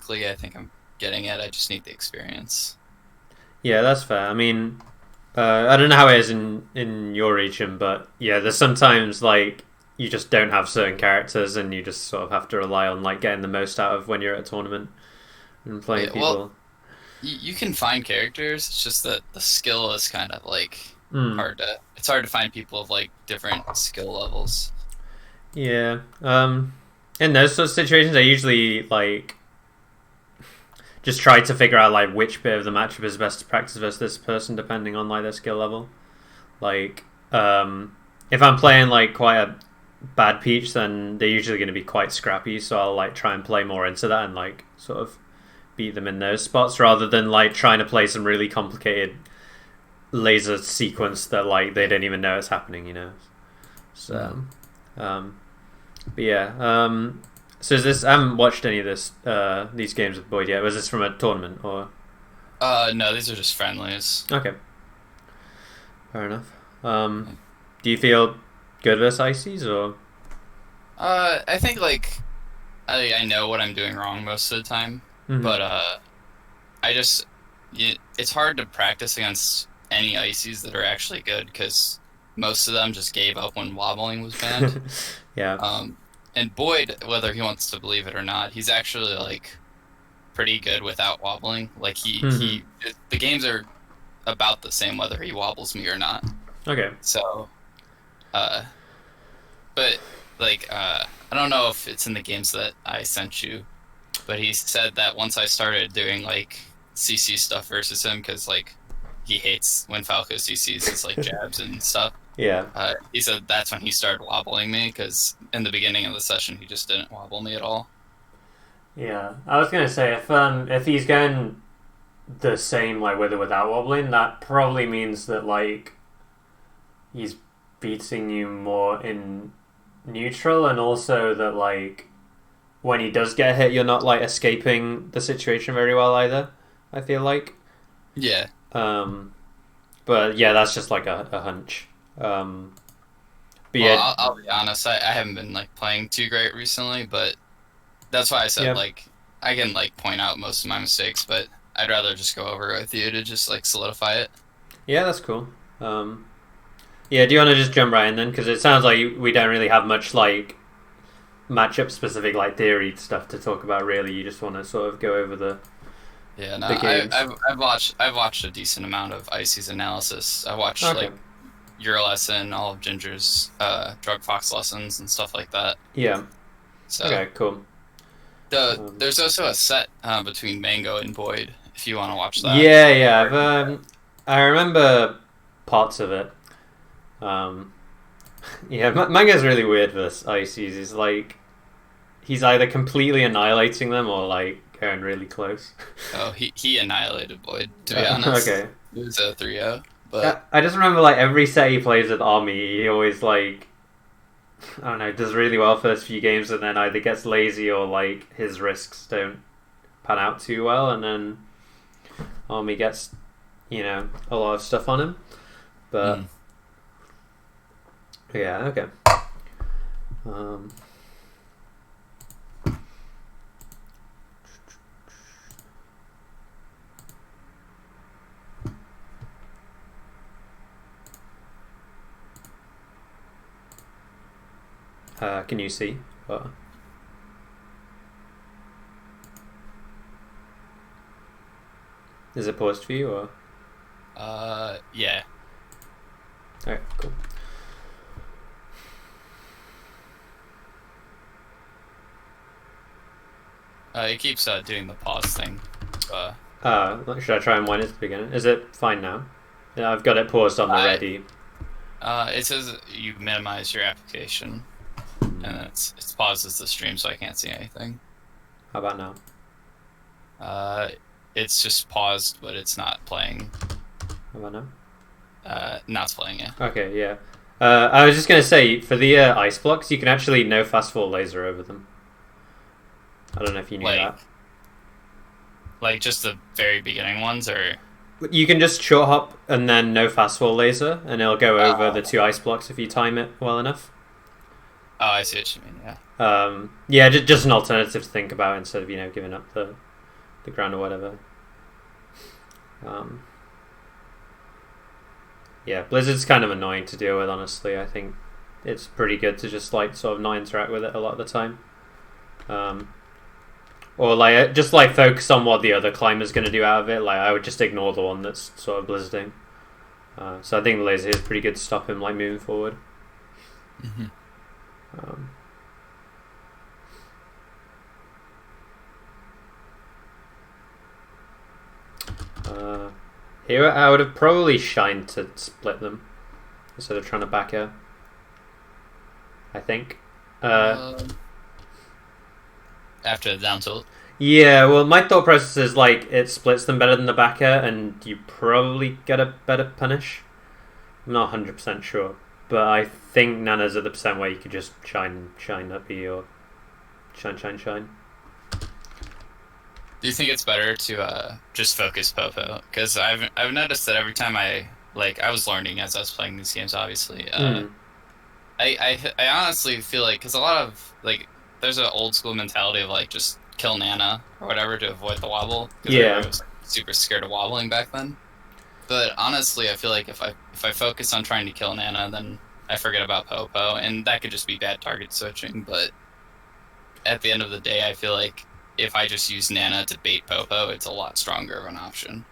technically, I think I'm getting it. I just need the experience. Yeah, that's fair. I mean, I don't know how it is in your region, but yeah, there's sometimes like you just don't have certain characters, and you just sort of have to rely on like getting the most out of when you're at a tournament and playing Yeah, well, people. you can find characters. It's just that the skill is kind of like Mm, hard to. It's hard to find people of like different skill levels. yeah. In those sort of situations, I usually like just try to figure out like which bit of the matchup is best to practice versus this person, depending on like their skill level. Like, if I'm playing like quite a bad peach, then they're usually going to be quite scrappy. So I'll like try and play more into that and like sort of beat them in those spots rather than like trying to play some really complicated laser sequence that like they don't even know it's happening. You know. Mm. So, um, but yeah. So is this? I haven't watched any of this these games with Boyd yet. Was this from a tournament or? No, these are just friendlies. Okay, fair enough. Do you feel good versus Ices or? I think like I know what I'm doing wrong most of the time, Mm-hmm. but I just it's hard to practice against any ices that are actually good because most of them just gave up when wobbling was banned. Yeah. Um, and Boyd, whether he wants to believe it or not, he's actually like pretty good without wobbling. Like Mm-hmm. the games are about the same whether he wobbles me or not. Okay. So, uh, but like I don't know if it's in the games that I sent you, but he said that once I started doing like CC stuff versus him, because like he hates when Falco CCs his like jabs and stuff. Yeah. He said that's when he started wobbling me because in the beginning of the session he just didn't wobble me at all. Yeah. I was gonna say if he's going the same like with or without wobbling, that probably means that like he's beating you more in neutral, and also that like when he does get hit, you're not like escaping the situation very well either. I feel like. Yeah. Um, but yeah, that's just like a hunch. Um, but Well, yeah, I'll be honest. I haven't been like playing too great recently, but that's why I said yeah, like I can like point out most of my mistakes, but I'd rather just go over it with you to just like solidify it. yeah, that's cool. Um, yeah, do you want to just jump right in then? Because it sounds like we don't really have much like matchup specific like theory stuff to talk about. Really, you just want to sort of go over Yeah, no, the games. I've watched a decent amount of Icy's analysis. I watched Okay. like your lesson, all of Ginger's drug fox lessons and stuff like that. Yeah. So Okay. Cool. there's also a set between Mango and Boyd if you want to watch that. Yeah, yeah. I remember parts of it. Um, yeah, Manga's really weird for this ICs. He's like he's either completely annihilating them or like going really close. Oh, he annihilated Boyd, to be honest. Okay. It was a 3-0, but I just remember like every set he plays with Army, he always like I don't know does really well first few games, and then either gets lazy or like his risks don't pan out too well, and then Army gets a lot of stuff on him. But mm. yeah, okay. Um, can you see? Is it paused for you or? Yeah. Alright, cool. It keeps doing the pause thing. Uh, Should I try and wind it to the beginning? Is it fine now? Yeah, I've got it paused on the I ready. it says you minimize your application, and it's pauses the stream, so I can't see anything. How about now? Uh, it's just paused, but it's not playing. How about now? Not playing it. Okay, yeah. I was just gonna say for the ice blocks, you can actually no fast fall laser over them. I don't know if you knew Like that. like just the very beginning ones, or You can just short hop and then no fast fall laser, and it'll go over the oh, two ice blocks if you time it well enough. I see what you mean. Yeah. Yeah, just an alternative to think about instead of giving up the ground or whatever. Yeah, Blizzard's kind of annoying to deal with, honestly. I think it's pretty good to just like sort of not interact with it a lot of the time. Or like just like focus on what the other climber's going to do out of it. Like I would just ignore the one that's sort of blizzarding. So I think the laser is pretty good to stop him like moving forward. Mm-hmm. Um, Here I would have probably shined to split them instead of trying to back her. I think. After the down tilt. Yeah, well, my thought process is like it splits them better than the back air, and you probably get a better punish. I'm not 100% sure, but I think Nana's at the percent where you could just shine up here, or shine. Do you think it's better to just focus Popo? Because I've noticed that every time I was learning as I was playing these games, obviously. I honestly feel like because a lot of like there's an old school mentality of like just kill Nana or whatever to avoid the wobble. Yeah. I was super scared of wobbling back then. But honestly, I feel like if I focus on trying to kill Nana, then I forget about Popo, and that could just be bad target switching. But at the end of the day, I feel like if I just use Nana to bait Popo, it's a lot stronger of an option.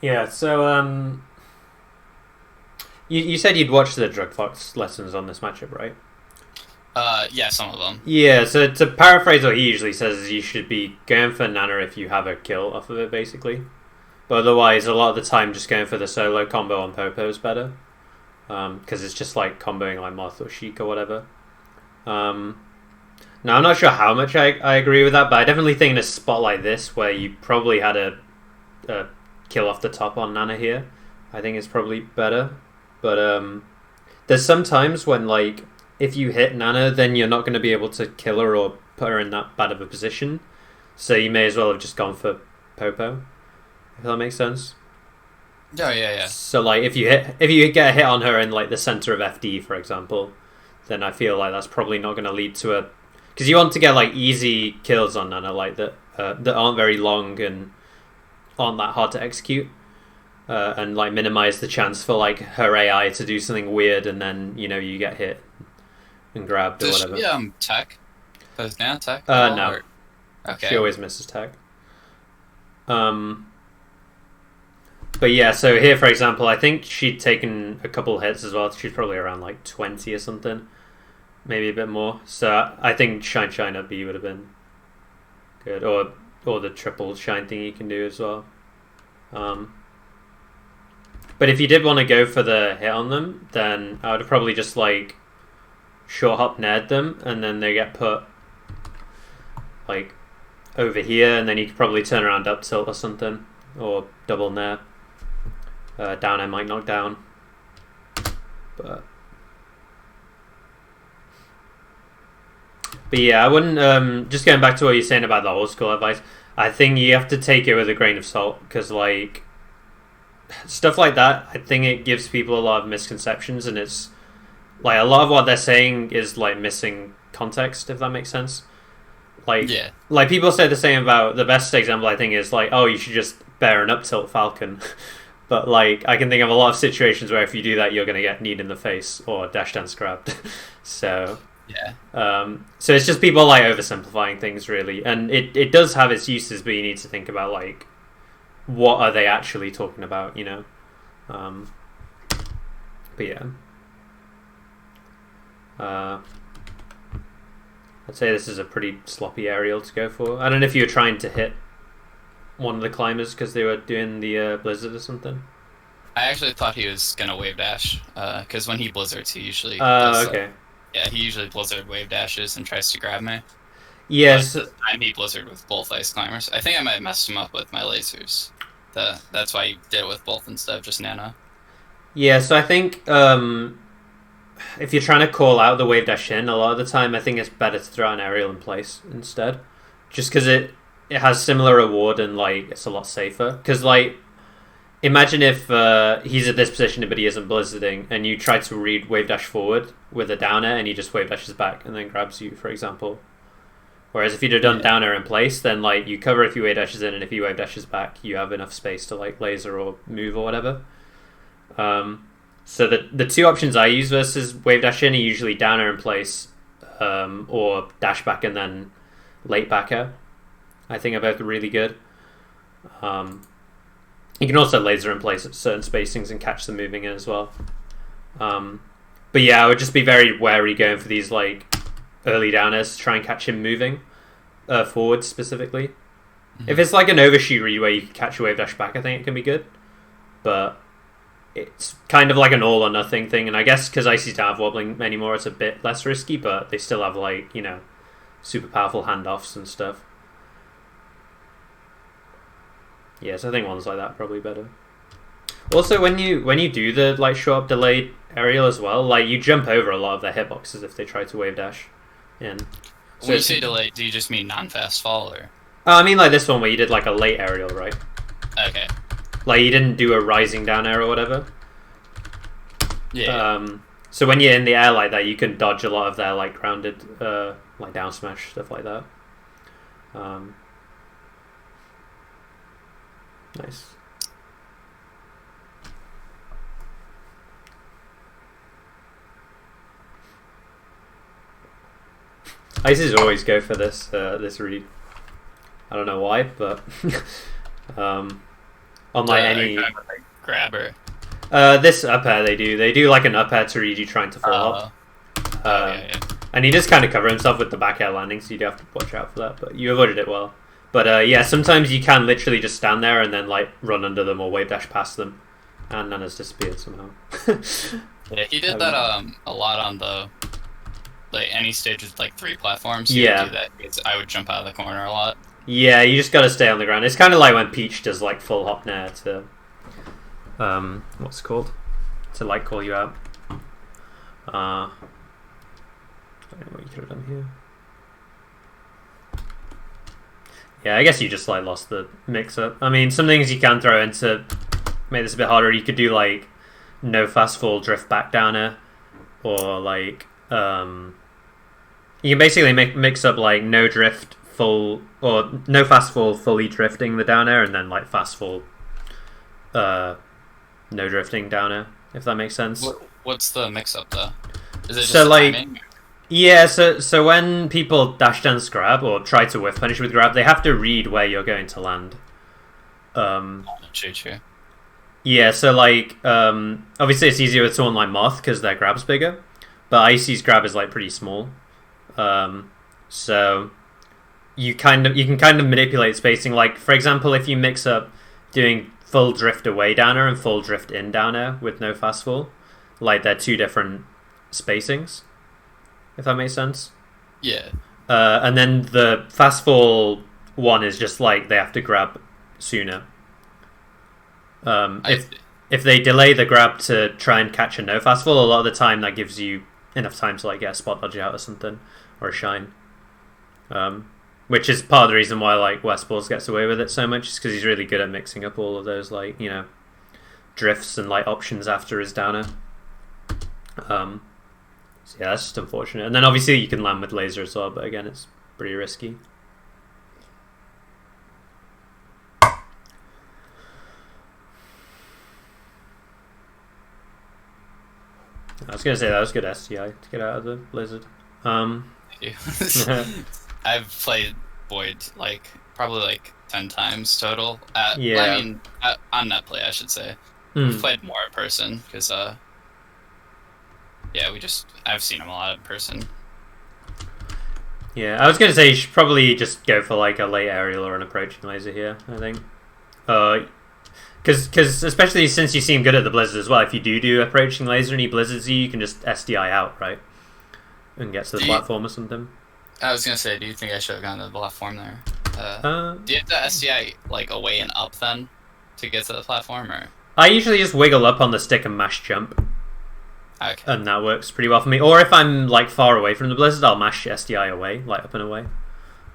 Yeah, so you said you'd watched the Drug Fox lessons on this matchup, right? Yeah, some of them. Yeah, so to paraphrase what he usually says is you should be going for Nana if you have a kill off of it, basically. But otherwise, a lot of the time, just going for the solo combo on Popo is better. Because it's just like comboing like Moth or Sheik or whatever. Now, I'm not sure how much I agree with that, but I definitely think in a spot like this, where you probably had a kill off the top on Nana here, I think it's probably better. But there's some times when, like, if you hit Nana, then you're not going to be able to kill her or put her in that bad of a position. So you may as well have just gone for Popo, if that makes sense. Oh, yeah. So, like, if you get a hit on her in, like, the center of FD, for example, then I feel like that's probably not going to lead to a... Because you want to get, like, easy kills on Nana, like, that aren't very long and aren't that hard to execute. And, like, minimize the chance for, like, her AI to do something weird and then, you know, you get hit and grabbed or whatever. Yeah, tech. Both now tech? No. Okay. She always misses tech. But yeah, so here, for example, I think she'd taken a couple hits as well. She's probably around like 20 or something. Maybe a bit more. So I think Shine up B would have been good. Or the triple shine thing you can do as well. But if you did want to go for the hit on them, then I would have probably just like short hop nared them, and then they get put like over here, and then you could probably turn around up tilt or something, or double nair. Down I might knock down, but yeah, I wouldn't. Just going back to what you're saying about the old school advice, I think you have to take it with a grain of salt, because like stuff like that, I think it gives people a lot of misconceptions, and it's like a lot of what they're saying is like missing context, if that makes sense. Like, yeah. Like people say the same about the best example I think is like, oh, you should just bear an up tilt Falcon. But like I can think of a lot of situations where if you do that, you're going to get kneed in the face or dash dance grabbed. So yeah. So it's just people like oversimplifying things really, and it does have its uses, but you need to think about like what are they actually talking about, you know. But yeah. I'd say this is a pretty sloppy aerial to go for. I don't know if you were trying to hit one of the climbers because they were doing the blizzard or something. I actually thought he was gonna wave dash, because when he blizzards, he usually does, okay. Yeah, he usually blizzard wave dashes and tries to grab me. Yes. But this time he blizzard with both ice climbers. I think I might have messed him up with my lasers. That's why he did it with both instead of just Nana. Yeah, so I think if you're trying to call out the wave dash in, a lot of the time I think it's better to throw an aerial in place instead, just because it has similar reward and like it's a lot safer. Because like imagine if he's at this position but he isn't blizzarding, and you try to read wave dash forward with a down air and he just wave dashes back and then grabs you, for example. Whereas if you'd have done Yeah. down air in place, then like you cover if you wave dashes in, and if you wave dashes back, you have enough space to like laser or move or whatever. So the two options I use versus wave dash in are usually down air in place, or dash back and then late back air. I think are both really good. You can also laser in place at certain spacings and catch them moving in as well. But yeah, I would just be very wary going for these like early down airs to try and catch him moving forward specifically. Mm-hmm. If it's like an overshoot read where you can catch a wave dash back, I think it can be good. But it's kind of like an all or nothing thing, and I guess because Ices don't have wobbling anymore, it's a bit less risky, but they still have like, super powerful handoffs and stuff. Yes, I think ones like that are probably better. Also, when you do the like short up delayed aerial as well, like you jump over a lot of their hitboxes if they try to wave dash in. So when you say delayed, do you just mean non-fast fall or? I mean like this one where you did like a late aerial, right? Okay. Like you didn't do a rising down air or whatever. Yeah. So when you're in the air like that, you can dodge a lot of their like grounded, like down smash stuff like that. Nice. Ices always go for this read. I don't know why, but on like any grabber. This up air they do like an up air to read you trying to full hop. Yeah. And he does kind of cover himself with the back air landing, so you do have to watch out for that. But you avoided it well. But yeah, sometimes you can literally just stand there and then like run under them or wave dash past them, and Nana's disappeared somehow. Yeah, he did that a lot on the like any stage with like 3 platforms. Yeah, would do that. I would jump out of the corner a lot. Yeah, you just gotta stay on the ground. It's kind of like when Peach does like full hop nair to what's it called, to like call you out. I don't know what you could have done here. Yeah, I guess you just like lost the mix up. I mean, some things you can throw in to make this a bit harder. You could do like no fast fall drift back downer, or like you can basically mix up like no drift full or no fast fall fully drifting the down air, and then like fast fall no drifting down air, if that makes sense. What's the mix up though? Is it just so like timing? Yeah, so when people dash dance grab or try to whiff punish with grab, they have to read where you're going to land. True. Yeah, so like obviously it's easier with someone like Moth because their grab's bigger, but Icy's grab is like pretty small. So you can kind of manipulate spacing. Like for example, if you mix up doing full drift away downer and full drift in downer with no fast fall, like they're two different spacings, if that makes sense. Yeah. And then the fast fall one is just like they have to grab sooner. If they delay the grab to try and catch a no fast fall, a lot of the time that gives you enough time to like get a spot dodge out or something, or a shine. Which is part of the reason why like Westballs gets away with it so much, is because he's really good at mixing up all of those like drifts and like options after his downer. So yeah, that's just unfortunate. And then obviously you can land with laser as well, but again, it's pretty risky. I was gonna say that was good STI to get out of the blizzard. Thank you. I've played Void like probably like 10 times total. Yeah. I mean, on NetPlay, I should say. We've played more in person because yeah, I've seen him a lot in person. Yeah, I was gonna say you should probably just go for like a late aerial or an approaching laser here, I think. Because especially since you seem good at the blizzard as well, if you do approaching laser and he blizzards you, you can just SDI out, right? And get to the platform or something. I was gonna say, do you think I should have gone to the platform there? Do you have to SDI like away and up then to get to the platform, or? I usually just wiggle up on the stick and mash jump. Okay. And that works pretty well for me. Or if I'm like far away from the blizzard, I'll mash SDI away, like up and away,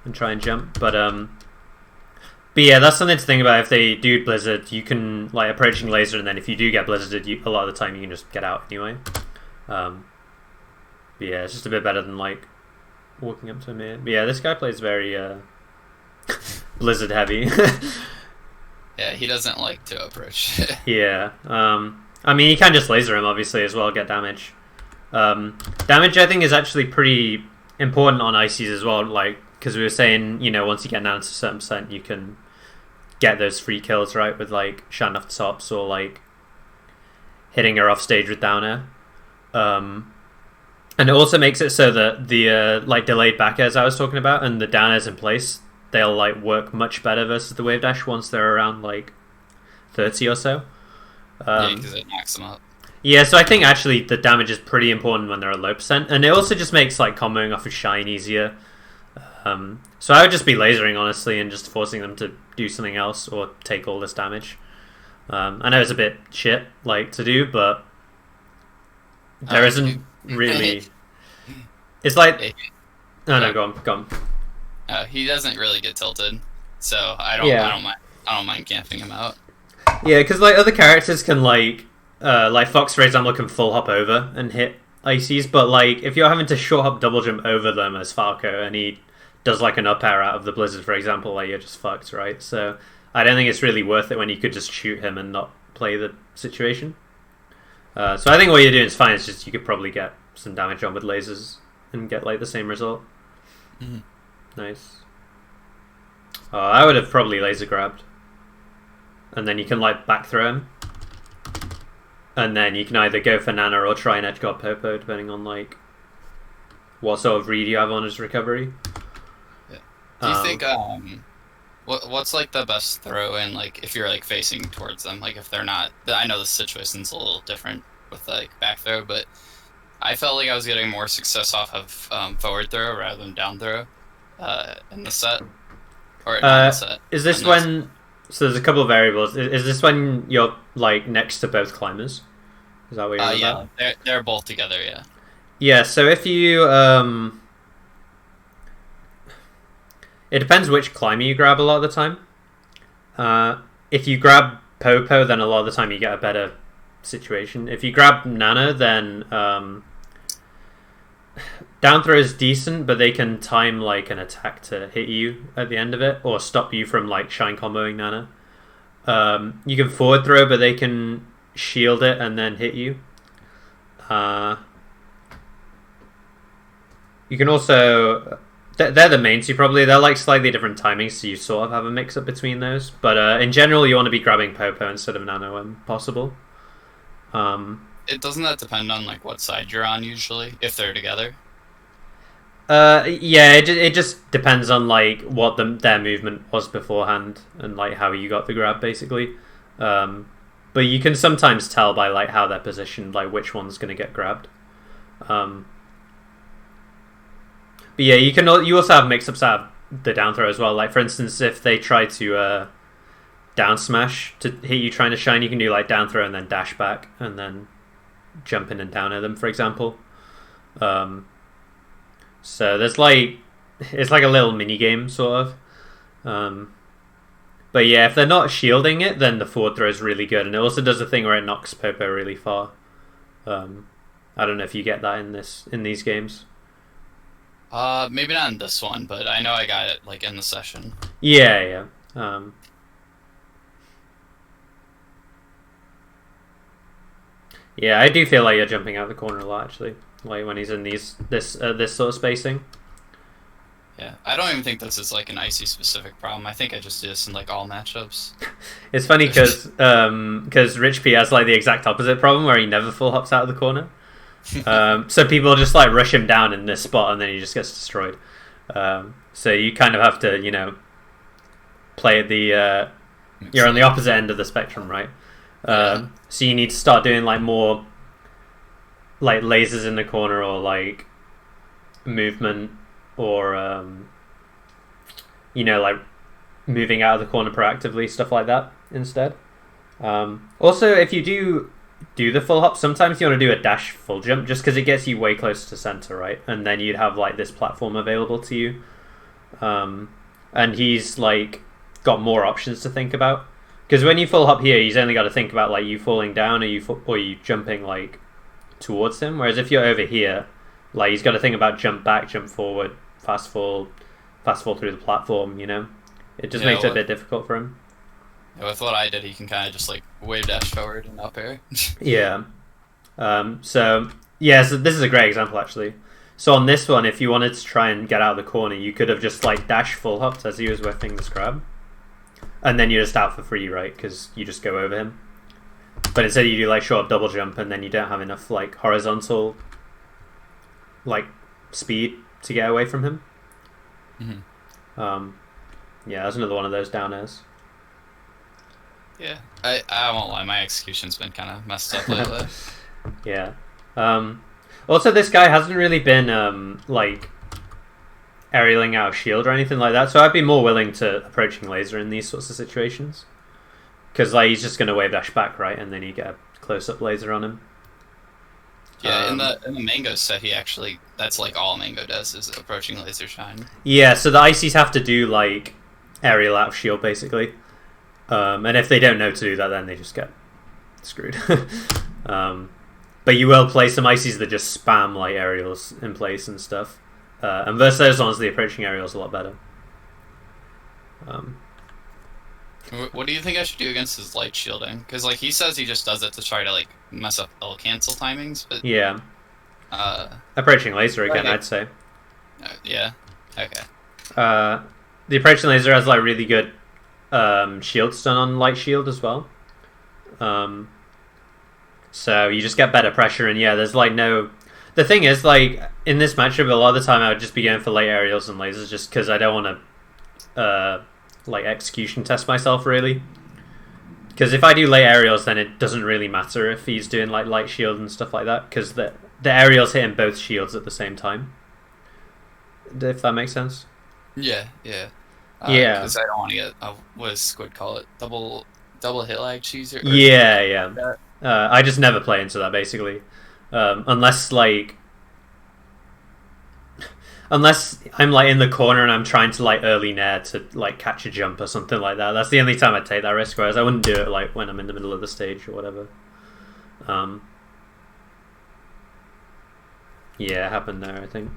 and try and jump. But yeah, that's something to think about. If they do blizzard, you can like approaching laser, and then if you do get blizzarded, a lot of the time you can just get out anyway. But yeah, it's just a bit better than like walking up to him here. But yeah, this guy plays very Blizzard heavy. Yeah, he doesn't like to approach. Yeah. I mean, you can just laser him, obviously, as well, get damage. Damage, I think, is actually pretty important on ICs as well, like, because we were saying, once you get down to a certain percent, you can get those free kills, right, with, like, shutting off the tops or, like, hitting her off stage with down air. And it also makes it so that the, like, delayed back airs I was talking about and the down airs in place, they'll, like, work much better versus the wave dash once they're around, like, 30 or so. Yeah, because it knocks them up. Yeah, so I think actually the damage is pretty important when they're at low percent, and it also just makes like comboing off of shine easier. So I would just be lasering honestly and just forcing them to do something else or take all this damage. I know it's a bit shit like to do, but there isn't really. It's like no, go on. He doesn't really get tilted, so I don't mind camping him out. Yeah, because like other characters can like Fox, for example, can full hop over and hit ICs, but like if you're having to short hop double jump over them as Falco and he does like an up air out of the Blizzard, for example, like you're just fucked, right? So I don't think it's really worth it when you could just shoot him and not play the situation. So I think what you're doing is fine. It's just you could probably get some damage on with lasers and get like the same result. Mm-hmm. Nice. I would have probably laser grabbed. And then you can like back throw him. And then you can either go for Nana or try and edge guard Popo, depending on like what sort of read you have on his recovery. Yeah. Do you think what's like the best throw in like if you're like facing towards them? Like if they're not, I know the situation's a little different with like back throw, but I felt like I was getting more success off of forward throw rather than down throw in the set. Or not in the set. Is this when? So there's a couple of variables. Is this when you're like next to both climbers? Is that what you're about? Yeah, they're both together. Yeah. Yeah. So if you it depends which climber you grab a lot of the time. If you grab Popo, then a lot of the time you get a better situation. If you grab Nana, then down throw is decent, but they can time like an attack to hit you at the end of it, or stop you from like shine comboing Nana. You can forward throw, but they can shield it and then hit you. You can also they're the main two probably. They're like slightly different timings, so you sort of have a mix up between those. But in general, you want to be grabbing Popo instead of Nana when possible. It doesn't that depend on like what side you're on usually if they're together. Yeah, it just depends on like what their movement was beforehand and like how you got the grab basically. But you can sometimes tell by like how they're positioned, like which one's going to get grabbed. But yeah, you also have mix-ups out of the down throw as well. Like for instance, if they try to down smash to hit you trying to shine, you can do like down throw and then dash back and then jump in and down at them, for example. So there's like it's like a little mini game sort of. But yeah, if they're not shielding it, then the forward throw is really good, and it also does a thing where it knocks Popo really far. I don't know if you get that in these games. Maybe not in this one, but I know I got it like in the session. Yeah. Yeah, I do feel like you're jumping out the corner a lot actually, like when he's in this sort of spacing. Yeah, I don't even think this is like an icy specific problem. I think I just do this in like all matchups. It's funny because Rich P has like the exact opposite problem where he never full hops out of the corner. So people just like rush him down in this spot and then he just gets destroyed. So you kind of have to, play at the you're on the opposite end of the spectrum, right? So you need to start doing like more like lasers in the corner or like movement or like moving out of the corner proactively, stuff like that instead. Also, if you do the full hop, sometimes you want to do a dash full jump just because it gets you way closer to center, right? And then you'd have like this platform available to you. And he's like got more options to think about. Because when you full hop here, he's only got to think about like you falling down or you jumping like towards him. Whereas if you're over here, like he's got to think about jump back, jump forward, fast fall through the platform. It just Yeah, makes it a bit difficult for him. with what I did, he can kind of just like wave dash forward and up air. Yeah. So yeah, so this is a great example actually. So on this one, if you wanted to try and get out of the corner, you could have just like dash full hopped as he was whiffing the grab, and then you're just out for free, right? Because you just go over him. But instead you do like short double jump, and then you don't have enough like horizontal like speed to get away from him. Mm-hmm. Yeah, that's another one of those down airs. Yeah, I won't lie, my execution's been kind of messed up lately. Yeah. Also, this guy hasn't really been like aerialing out of shield or anything like that, so I'd be more willing to approaching laser in these sorts of situations. Because like he's just going to wave dash back, right, and then you get a close up laser on him. Yeah, in the Mango set, that's like all Mango does is approaching laser shine. Yeah, so the Ices have to do like aerial out of shield basically, and if they don't know to do that, then they just get screwed. But you will play some Ices that just spam like aerials in place and stuff, and versus those ones, the approaching aerial is a lot better. What do you think I should do against his light shielding? Because like he says he just does it to try to like mess up L cancel timings, but yeah, approaching laser again, okay. I'd say. Yeah. Okay. The approaching laser has like really good shield stun on light shield as well. So you just get better pressure, and yeah, there's like no. The thing is, like in this matchup, a lot of the time I would just be going for late aerials and lasers, just because I don't want to like execution test myself really. Because if I do late aerials, then it doesn't really matter if he's doing like light shield and stuff like that, because the aerials hitting both shields at the same time. If that makes sense. Yeah. Yeah. Because I don't want to get what does Squid call it? Double hit lag cheese or Yeah. I just never play into that basically, unless I'm like in the corner and I'm trying to like early nair to like catch a jump or something like that. That's the only time I'd take that risk. Whereas I wouldn't do it like when I'm in the middle of the stage or whatever. Yeah, it happened there, I think.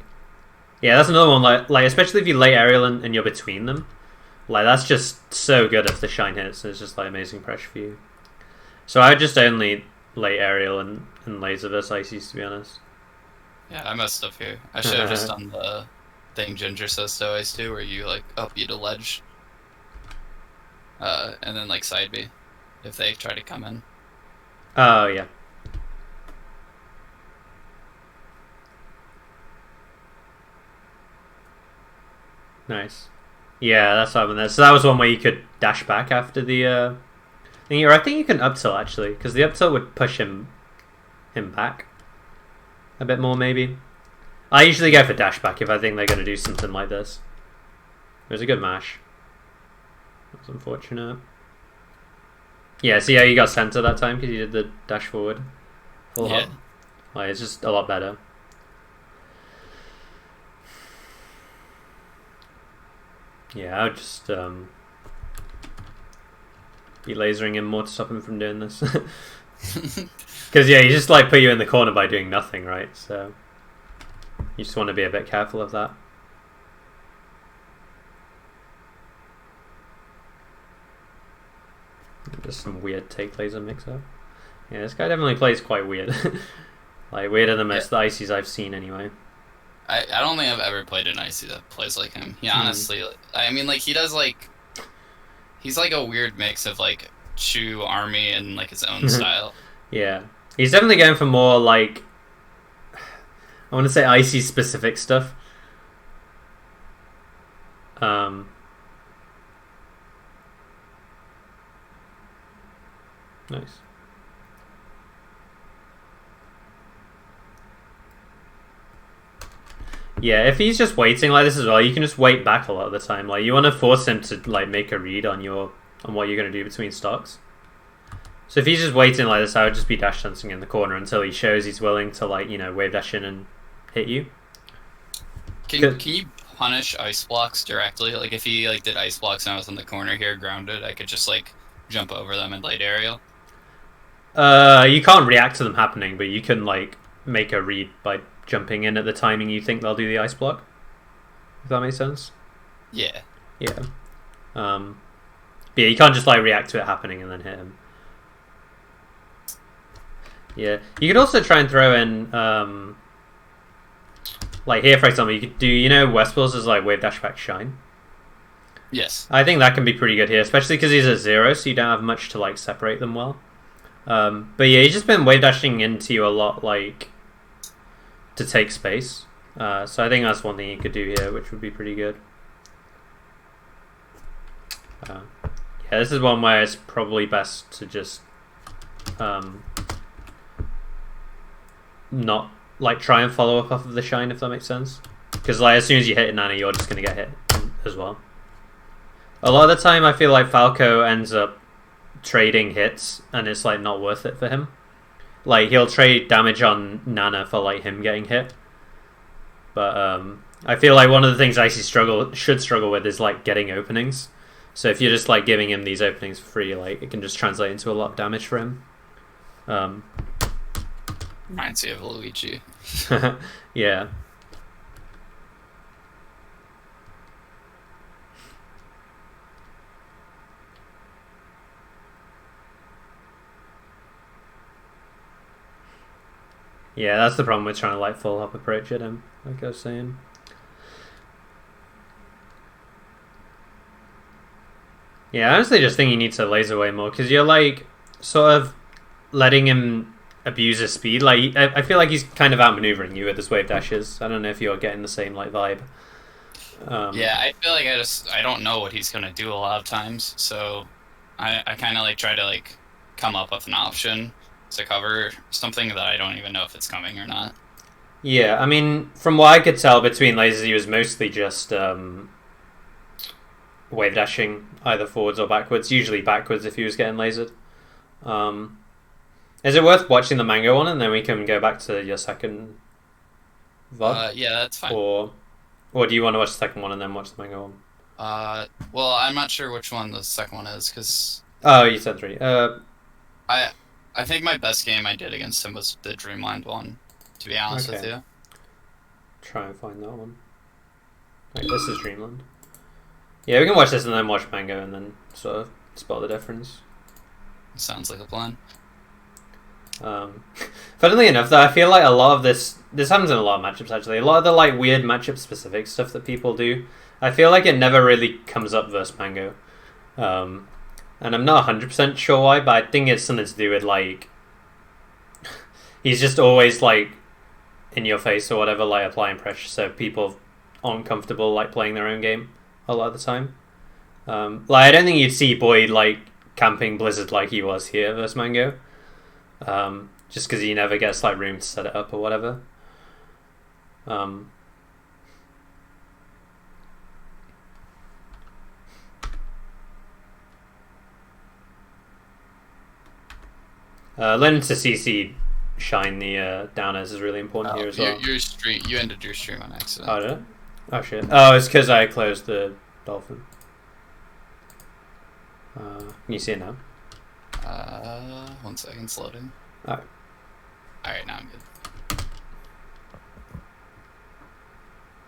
Yeah, that's another one. Like especially if you lay aerial and you're between them, like that's just so good if the shine hits. It's just like amazing pressure for you. So I would just only lay aerial and laser versus Ices, to be honest. Yeah, I messed up here. I should have just done the thing Ginger says to always do, where you like up you to ledge, and then like side B, if they try to come in. Oh yeah. Nice. Yeah, that's what happened there. So that was one where you could dash back after the thing. Or I think you can up tilt actually, because the up tilt would push him back a bit more maybe. I usually go for dash back if I think they're going to do something like this. It was a good mash. That's unfortunate. Yeah, see how you got center that time because you did the dash forward. Full hop. Like, it's just a lot better. Yeah, I would just be lasering him more to stop him from doing this. Because yeah, he just like put you in the corner by doing nothing, right? So you just want to be a bit careful of that. Just some weird take laser mix up. Yeah, this guy definitely plays quite weird. Like weirder than most of the Ices I've seen anyway. I don't think I've ever played an Icy that plays like him. He honestly, I mean, like he does like, he's like a weird mix of like Chu Army and like his own style. Yeah, he's definitely going for more like, I want to say Icy specific stuff. Nice. Yeah, if he's just waiting like this as well, you can just wait back a lot of the time. Like you want to force him to like make a read on what you're going to do between stocks. So if he's just waiting like this, I would just be dash dancing in the corner until he shows he's willing to like wave dash in and hit you. Can you punish ice blocks directly? Like if he like did ice blocks and I was in the corner here grounded, I could just like jump over them and light aerial. You can't react to them happening, but you can like make a read by jumping in at the timing you think they'll do the ice block. If that makes sense. Yeah. Yeah. But yeah, you can't just like react to it happening and then hit him. Yeah. You could also try and throw in like here, for example, you could do, Westpulse is like wave dash back shine. Yes. I think that can be pretty good here, especially because he's at 0, so you don't have much to like separate them well. But yeah, he's just been wave dashing into you a lot, like to take space. So I think that's one thing you could do here, which would be pretty good. Yeah, this is one where it's probably best to just not like try and follow up off of the shine, if that makes sense. Because like as soon as you hit Nana, you're just gonna get hit as well. A lot of the time, I feel like Falco ends up trading hits, and it's like not worth it for him. Like he'll trade damage on Nana for like him getting hit. But I feel like one of the things Icy should struggle with is like getting openings. So if you're just like giving him these openings for free, like it can just translate into a lot of damage for him. Reminds me of Luigi. Yeah. Yeah, that's the problem with trying to like full up approach at him, like I was saying. Yeah, I honestly just think he needs to laser way more because you're like sort of letting him abuse his speed. Like I feel like he's kind of outmaneuvering you with his wave dashes. I don't know if you're getting the same like vibe. Yeah, I feel like I don't know what he's gonna do a lot of times, so I kind of like try to like come up with an option to cover something that I don't even know if it's coming or not. Yeah, I mean, from what I could tell between lasers, he was mostly just wave dashing either forwards or backwards. Usually backwards if he was getting lasered. Is it worth watching the Mango one and then we can go back to your second VOD? Yeah, that's fine. Or do you want to watch the second one and then watch the Mango one? Well, I'm not sure which one the second one is because. Oh, you said 3. I think my best game I did against him was the Dreamland one. To be honest with you. Try and find that one. Right, this is Dreamland. Yeah, we can watch this and then watch Mango and then sort of spot the difference. Sounds like a plan. Funnily enough, though, I feel like a lot of this happens in a lot of matchups. Actually, a lot of the like weird matchup specific stuff that people do, I feel like it never really comes up versus Mango. And I'm not 100% sure why, but I think it's something to do with like he's just always like in your face or whatever, like applying pressure, so people aren't comfortable like playing their own game a lot of the time. Like I don't think you'd see Boyd like camping Blizzard like he was here versus Mango, just because he never gets like room to set it up or whatever. Learning to CC shine the downers is really important here as well. You ended your stream on accident. Oh, did it? Oh shit. Oh, it's because I closed the dolphin. Can you see it now? 1 second, it's loading. Alright. Alright, now I'm good.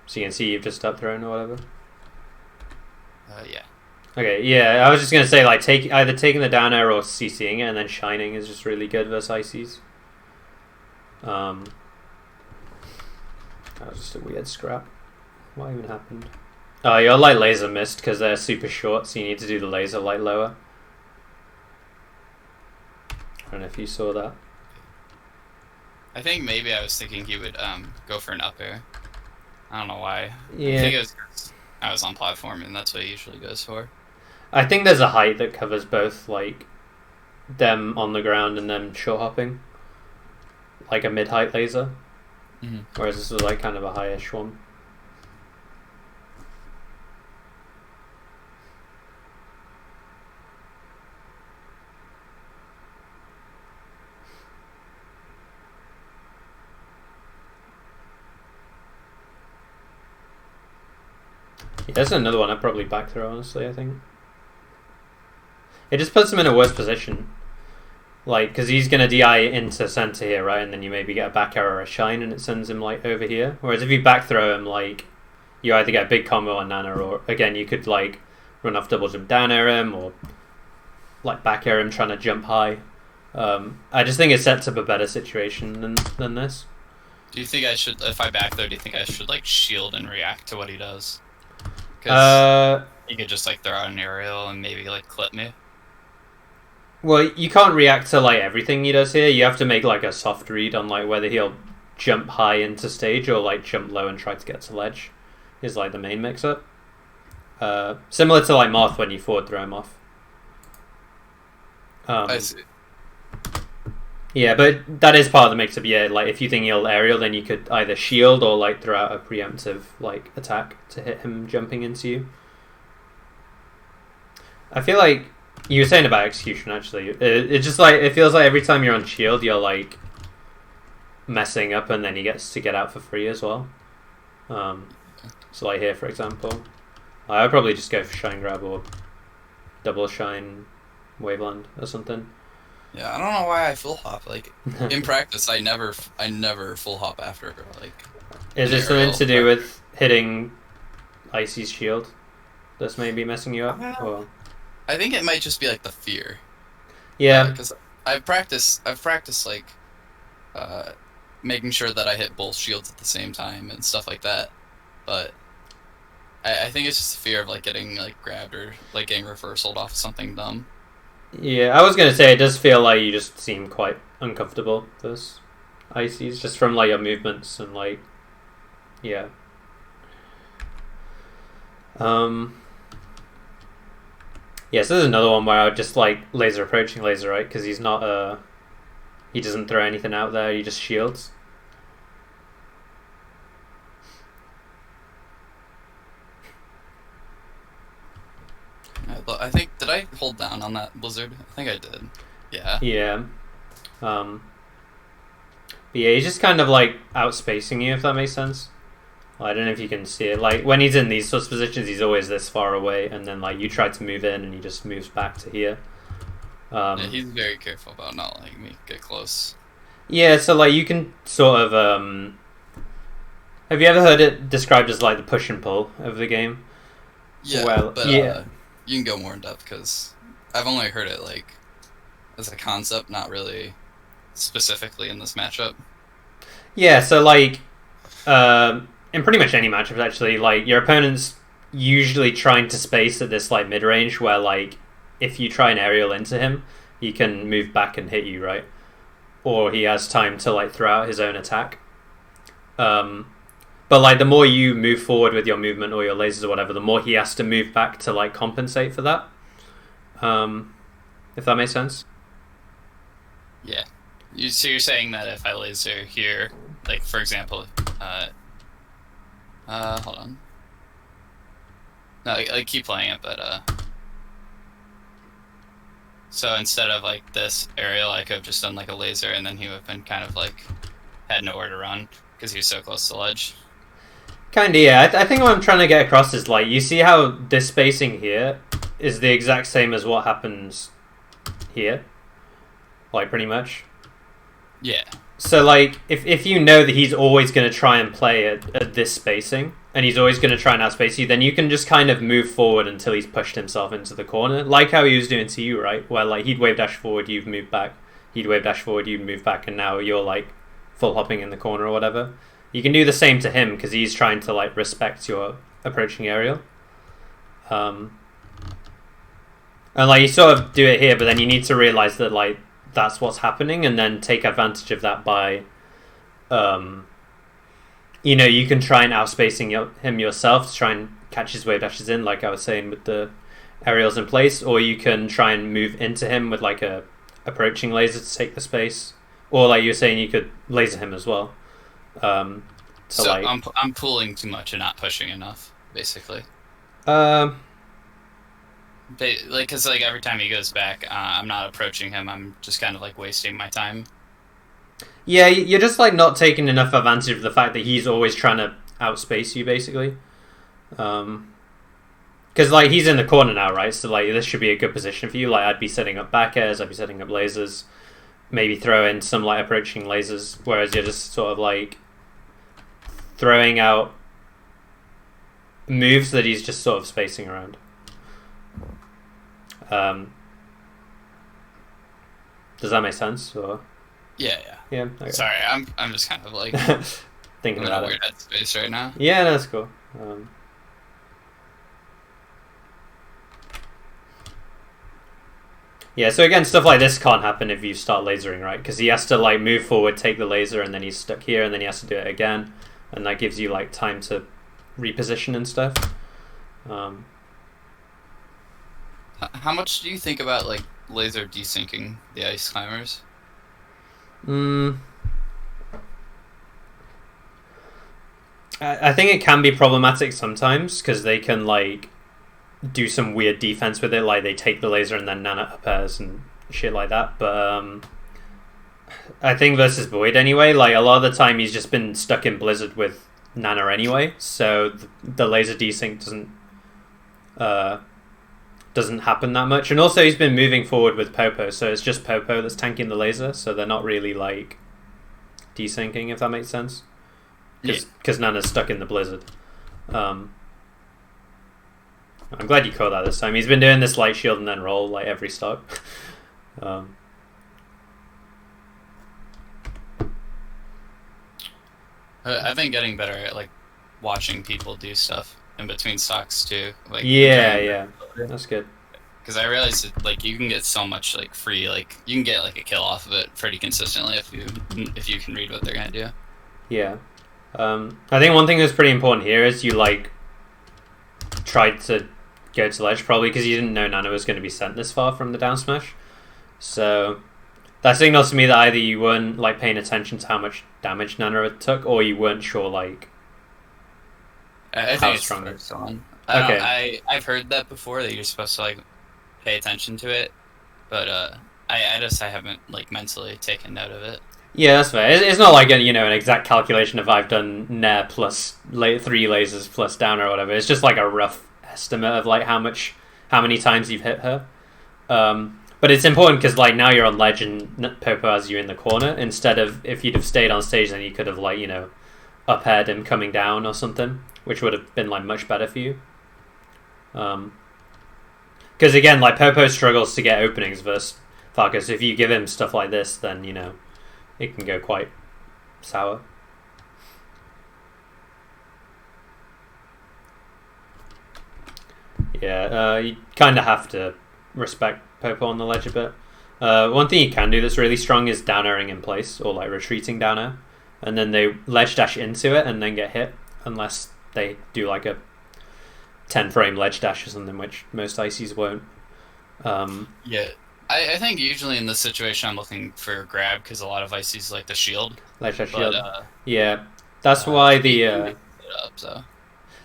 So you can see you've just stopped throwing or whatever? Yeah. Okay, yeah, I was just gonna say like either taking the down air or CCing it and then shining is just really good versus ICs. That was just a weird scrap. What even happened? Oh, your light laser missed because they're super short, so you need to do the laser light lower. I don't know if you saw that. I think maybe I was thinking he would go for an up air. I don't know why. Yeah. I think it was 'cause I was on platform and that's what he usually goes for. I think there's a height that covers both, like, them on the ground and them short hopping. Like a mid-height laser. Mm-hmm. Whereas this was, like, kind of a high-ish one. Yeah, that's another one I'd probably back throw, honestly, I think. It just puts him in a worse position. Like, because he's going to DI into center here, right? And then you maybe get a back arrow or a shine and it sends him, like, over here. Whereas if you back throw him, like, you either get a big combo on Nana, or again you could like run off double jump down air him, or like back air him trying to jump high. I just think it sets up a better situation than this. Do you think I should, if I back though, do you think I should like shield and react to what he does? Because he could just like throw out an aerial and maybe like clip me. Well, you can't react to like everything he does here. You have to make like a soft read on like whether he'll jump high into stage or like jump low and try to get to ledge. Is like the main mix-up. Similar to like Moth when you forward throw him off. I see. Yeah, but that is part of the mix-up. Yeah, like if you think he'll aerial, then you could either shield or like throw out a preemptive like attack to hit him jumping into you. I feel like you were saying about execution actually. It just like it feels like every time you're on shield, you're like messing up, and then he gets to get out for free as well. So like here, for example, I would probably just go for shine grab or double shine waveland or something. Yeah, I don't know why I full hop. Like in practice, I never full hop after like. Is it something to do with hitting Icy's shield that's maybe messing you up? Or... I think it might just be like the fear. Yeah, because I've practiced like making sure that I hit both shields at the same time and stuff like that, but I think it's just the fear of like getting like grabbed or like getting reversaled off of something dumb. Yeah, I was gonna say it does feel like you just seem quite uncomfortable with Ices just from like your movements and like, yeah. Yeah, so there's another one where I would just like laser approaching laser, right? Because he's not he doesn't throw anything out there. He just shields. I think, did I hold down on that blizzard? I think I did. Yeah. Yeah. But yeah, he's just kind of like outspacing you, if that makes sense. Well, I don't know if you can see it. Like when he's in these sorts of positions, he's always this far away, and then like you try to move in, and he just moves back to here. Yeah, he's very careful about not letting me get close. Yeah, so like you can sort of have you ever heard it described as like the push and pull of the game? Yeah, well, but yeah. You can go more in depth because I've only heard it like as a concept, not really specifically in this matchup. Yeah, so like in pretty much any matchup actually, like your opponent's usually trying to space at this like mid range where like if you try and aerial into him, he can move back and hit you, right? Or he has time to like throw out his own attack. But like the more you move forward with your movement or your lasers or whatever, the more he has to move back to like compensate for that. If that makes sense. Yeah. So you're saying that if I laser here, like for example, hold on. No, I keep playing it, but so instead of like this aerial, I could have just done like a laser, and then he would have been kind of like had nowhere to run because he was so close to ledge. Kinda, yeah. I think what I'm trying to get across is like you see how this spacing here is the exact same as what happens here, like pretty much. Yeah. So like if you know that he's always going to try and play at this spacing, and he's always going to try and outspace you, then you can just kind of move forward until he's pushed himself into the corner, like how he was doing to you, right? Where like he'd wave dash forward, you've moved back. He'd wave dash forward, you'd move back, and now you're like full hopping in the corner or whatever. You can do the same to him because he's trying to like respect your approaching aerial. And like you sort of do it here, but then you need to realize that like that's what's happening, and then take advantage of that by, you know, you can try and outspacing him yourself to try and catch his wave dashes in, like I was saying with the aerials in place, or you can try and move into him with like a approaching laser to take the space, or like you were saying, you could laser him as well. So like, I'm pulling too much and not pushing enough, basically. Like, cause like every time he goes back, I'm not approaching him. I'm just kind of like wasting my time. Yeah, you're just like not taking enough advantage of the fact that he's always trying to outspace you, basically. Because like he's in the corner now, right? So like this should be a good position for you. Like I'd be setting up back airs, I'd be setting up lasers, maybe throw in some like approaching lasers, whereas you're just sort of like throwing out moves that he's just sort of spacing around. Um, does that make sense? Or Yeah, yeah. yeah, okay. Sorry, I'm just kind of like Thinking I'm in a about it. weird headspace right now. Yeah, that's cool. Yeah, so again, stuff like this can't happen if you start lasering, right? Because he has to like move forward, take the laser, and then he's stuck here, and then he has to do it again, and that gives you like time to reposition and stuff. How much do you think about like laser desyncing the ice climbers? mm, I think it can be problematic sometimes because they can like do some weird defense with it, like they take the laser and then nano repairs and shit like that. But I think versus Void anyway, like a lot of the time he's just been stuck in Blizzard with Nana anyway, so the laser desync doesn't happen that much. And also he's been moving forward with Popo, so it's just Popo that's tanking the laser, so they're not really like desyncing, if that makes sense. Because Nana's stuck in the Blizzard. I'm glad you caught that this time. He's been doing this light shield and then roll like every stock. I've been getting better at like watching people do stuff in between stocks too. Like yeah, that's good. Because I realized that, like you can get so much like free, like you can get like a kill off of it pretty consistently if you can read what they're gonna do. Yeah, I think one thing that's pretty important here is you like tried to go to ledge probably because you didn't know Nana was going to be sent this far from the down smash. So that signals to me that either you weren't like paying attention to how much damage Nana took, or you weren't sure like I how think it's strong the it first is. one. Okay. I've heard that before that you're supposed to like pay attention to it, but I haven't like mentally taken note of it. Yeah, that's fair. It's not like an exact calculation of I've done Nair plus 3 lasers plus down or whatever. It's just like a rough estimate of like how many times you've hit her. But it's important because like now you're on ledge and Popo has you in the corner instead of if you'd have stayed on stage, then you could have like up-aired him coming down or something, which would have been like much better for you. Because again, like Popo struggles to get openings versus Farkas. If you give him stuff like this, then it can go quite sour. Yeah, you kind of have to respect Popo on the ledge a bit. One thing you can do that's really strong is down airing in place or like retreating down air, and then they ledge dash into it and then get hit, unless they do like a 10 frame ledge dash or something, which most ICs won't. Yeah. I think usually in this situation I'm looking for a grab because a lot of ICs like the shield. Ledge dash But shield. Yeah, that's why so.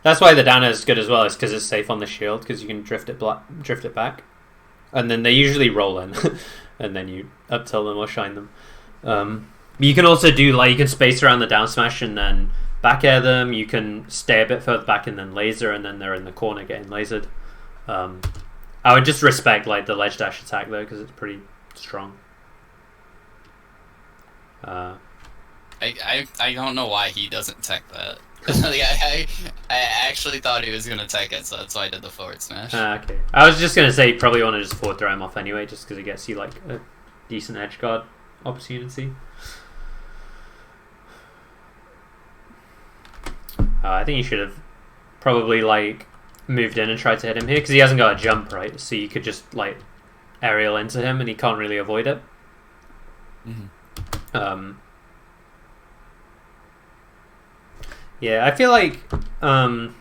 that's why the down air is good as well. Is because it's safe on the shield because you can drift it back, and then they usually roll in, and then you up tilt them or shine them. You can also do like you can space around the down smash and then back air them. You can stay a bit further back and then laser, and then they're in the corner getting lasered. I would just respect like the ledge dash attack though because it's pretty strong. I don't know why he doesn't tech that. Like, I actually thought he was gonna tech it, so that's why I did the forward smash. Okay. I was just gonna say you probably want to just forward throw him off anyway, just because it gets you like a decent edge guard opportunity. I think you should have probably like moved in and tried to hit him here because he hasn't got a jump, right? So you could just like aerial into him and he can't really avoid it. Mm-hmm. Yeah, I feel like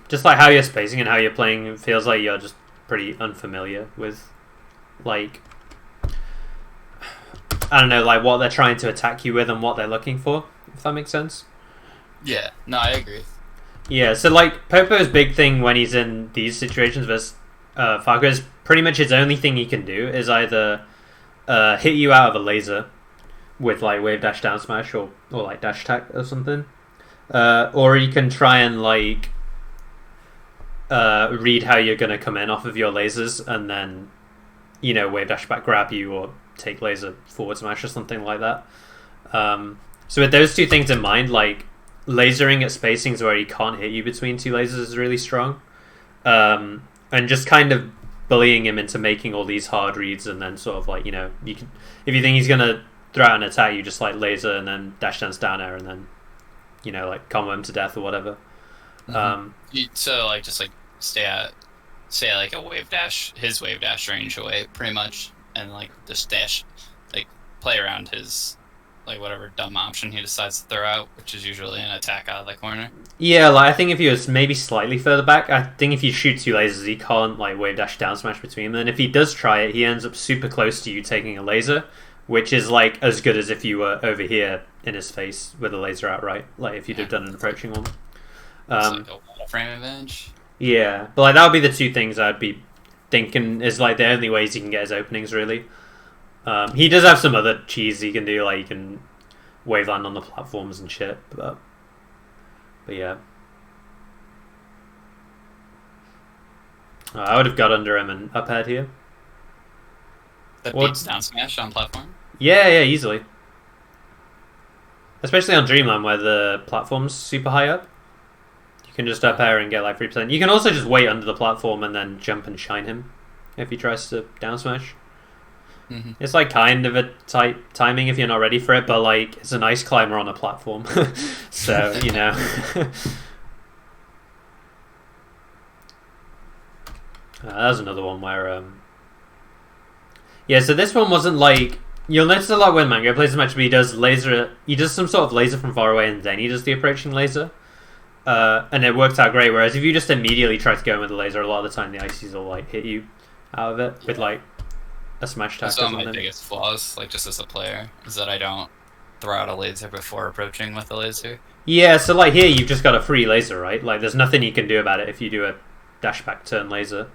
just like how you're spacing and how you're playing, it feels like you're just pretty unfamiliar with like I don't know, like what they're trying to attack you with and what they're looking for, if that makes sense. Yeah, no, I agree. Yeah, so like Popo's big thing when he's in these situations versus Farco is pretty much his only thing he can do is either hit you out of a laser with like wave dash down smash or like dash attack or something, or he can try and like read how you're gonna come in off of your lasers and then wave dash back grab you or take laser forward smash or something like that. So with those two things in mind, like lasering at spacings where he can't hit you between two lasers is really strong. and just kind of bullying him into making all these hard reads, and then sort of like, you can, if you think he's gonna throw out an attack, you just like laser and then dash dance down air, and then like combo him to death or whatever. So like just like stay like a wave dash, his wave dash range away, pretty much, and like just dash, like play around his like whatever dumb option he decides to throw out, which is usually an attack out of the corner. Yeah, like I think if he was maybe slightly further back, I think if you shoot two lasers, he can't like wave dash down smash between them. And if he does try it, he ends up super close to you taking a laser, which is like as good as if you were over here in his face with a laser outright. Like if you'd have done an approaching one. It's like a frame advantage. Yeah, but like that would be the two things I'd be thinking is like the only ways he can get his openings really. He does have some other cheese he can do, like he can wave land on the platforms and shit, but yeah. I would have got under him and up ahead here. That beats down smash on platform? Yeah, easily. Especially on Dreamland where the platform's super high up. You can just up air and get like 3%. You can also just wait under the platform and then jump and shine him if he tries to down smash. It's like kind of a tight timing if you're not ready for it, but like it's an ice climber on a platform. So, that was another one where yeah, so this one wasn't like, you'll notice a lot when Mango plays the match, but he does some sort of laser from far away and then he does the approaching laser. And it worked out great, whereas if you just immediately try to go in with the laser, a lot of the time the ices will like hit you out of it with like a smash attack. That's one of my biggest flaws, like just as a player, is that I don't throw out a laser before approaching with a laser. Yeah, so like here you've just got a free laser, right? Like there's nothing you can do about it if you do a dash back turn laser.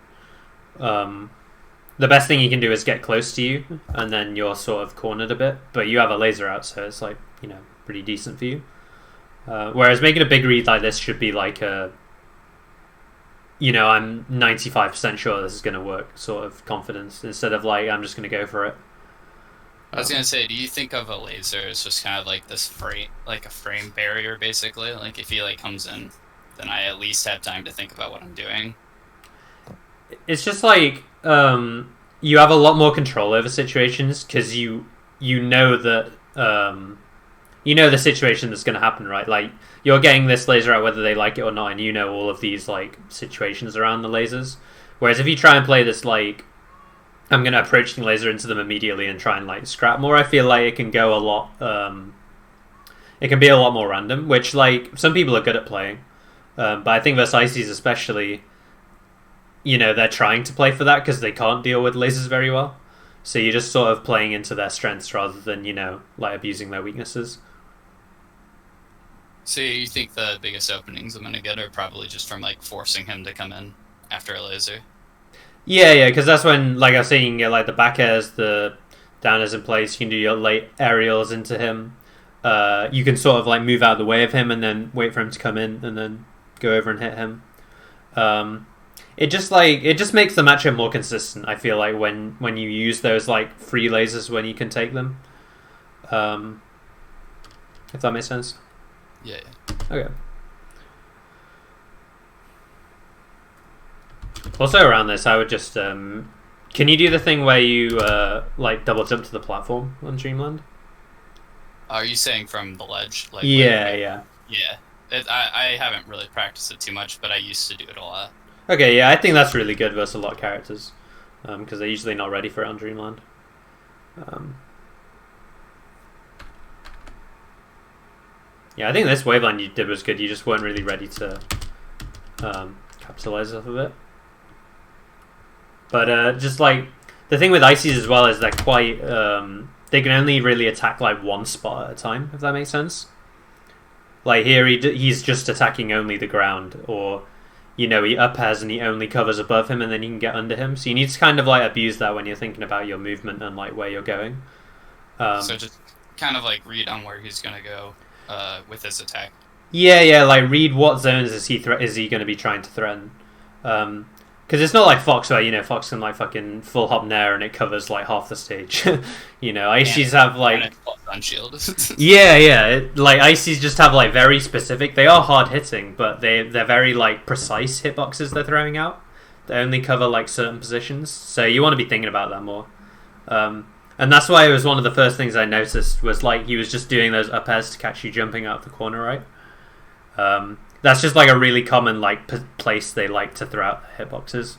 The best thing you can do is get close to you, and then you're sort of cornered a bit, but you have a laser out, so it's like, pretty decent for you. Whereas making a big read like this should be like a, I'm 95% sure this is going to work sort of confidence, instead of like, I'm just going to go for it. I was going to say, do you think of a laser as just kind of like this frame, like a frame barrier, basically? Like if he like comes in, then I at least have time to think about what I'm doing. It's just like, you have a lot more control over situations because you know that, the situation that's going to happen, right? Like, you're getting this laser out whether they like it or not, and you know all of these, like, situations around the lasers. Whereas if you try and play this, like, I'm going to approach the laser into them immediately and try and, like, scrap more, I feel like it can go a lot, it can be a lot more random, which, like, some people are good at playing. But I think versus Ices especially, they're trying to play for that because they can't deal with lasers very well. So you're just sort of playing into their strengths rather than, like, abusing their weaknesses. So you think the biggest openings I'm going to get are probably just from, like, forcing him to come in after a laser? Yeah, because that's when, like I was saying, you can get, like, the back airs, the down airs in place, you can do your late aerials into him. You can sort of, like, move out of the way of him and then wait for him to come in and then go over and hit him. It just makes the matchup more consistent, I feel like, when you use those, like, free lasers when you can take them. If that makes sense. Yeah. Okay. Also around this, I would just can you do the thing where you like double jump to the platform on Dreamland? Are you saying from the ledge? Like yeah. I haven't really practiced it too much, but I used to do it a lot. Okay, yeah, I think that's really good versus a lot of characters because they're usually not ready for it on Dreamland. Yeah, I think this waveline you did was good. You just weren't really ready to capitalize off of it. But just like the thing with Ices as well is they're quite they can only really attack like one spot at a time, if that makes sense. Like here he's just attacking only the ground, or he up airs and he only covers above him and then you can get under him. So you need to kind of like abuse that when you're thinking about your movement and like where you're going. So just kind of like read on where he's gonna go with his attack. Yeah, like read what zones is he going to be trying to threaten. Because it's not like Fox where, Fox can like fucking full hop nair and it covers like half the stage. Ices have like... Unshield. Like Ices just have like very specific... They are hard hitting, but they're very like precise hitboxes they're throwing out. that only cover like certain positions. So you want to be thinking about that more. And that's why it was one of the first things I noticed was like he was just doing those up airs to catch you jumping out of the corner, right? That's just like a really common like place they like to throw out the hitboxes.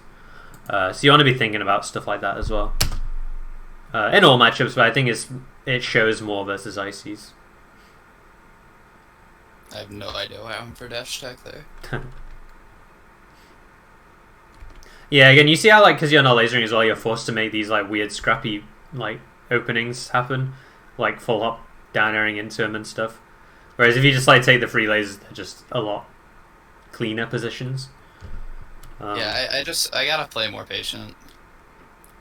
So you want to be thinking about stuff like that as well. In all matchups, but I think it shows more versus ICs. I have no idea why I went for dash attack there. Yeah, again, you see how like because you're not lasering as well, you're forced to make these like weird scrappy like openings happen, like full hop down airing into them and stuff. Whereas if you just like take the free lasers, they're just a lot cleaner positions. Yeah, I gotta play more patient.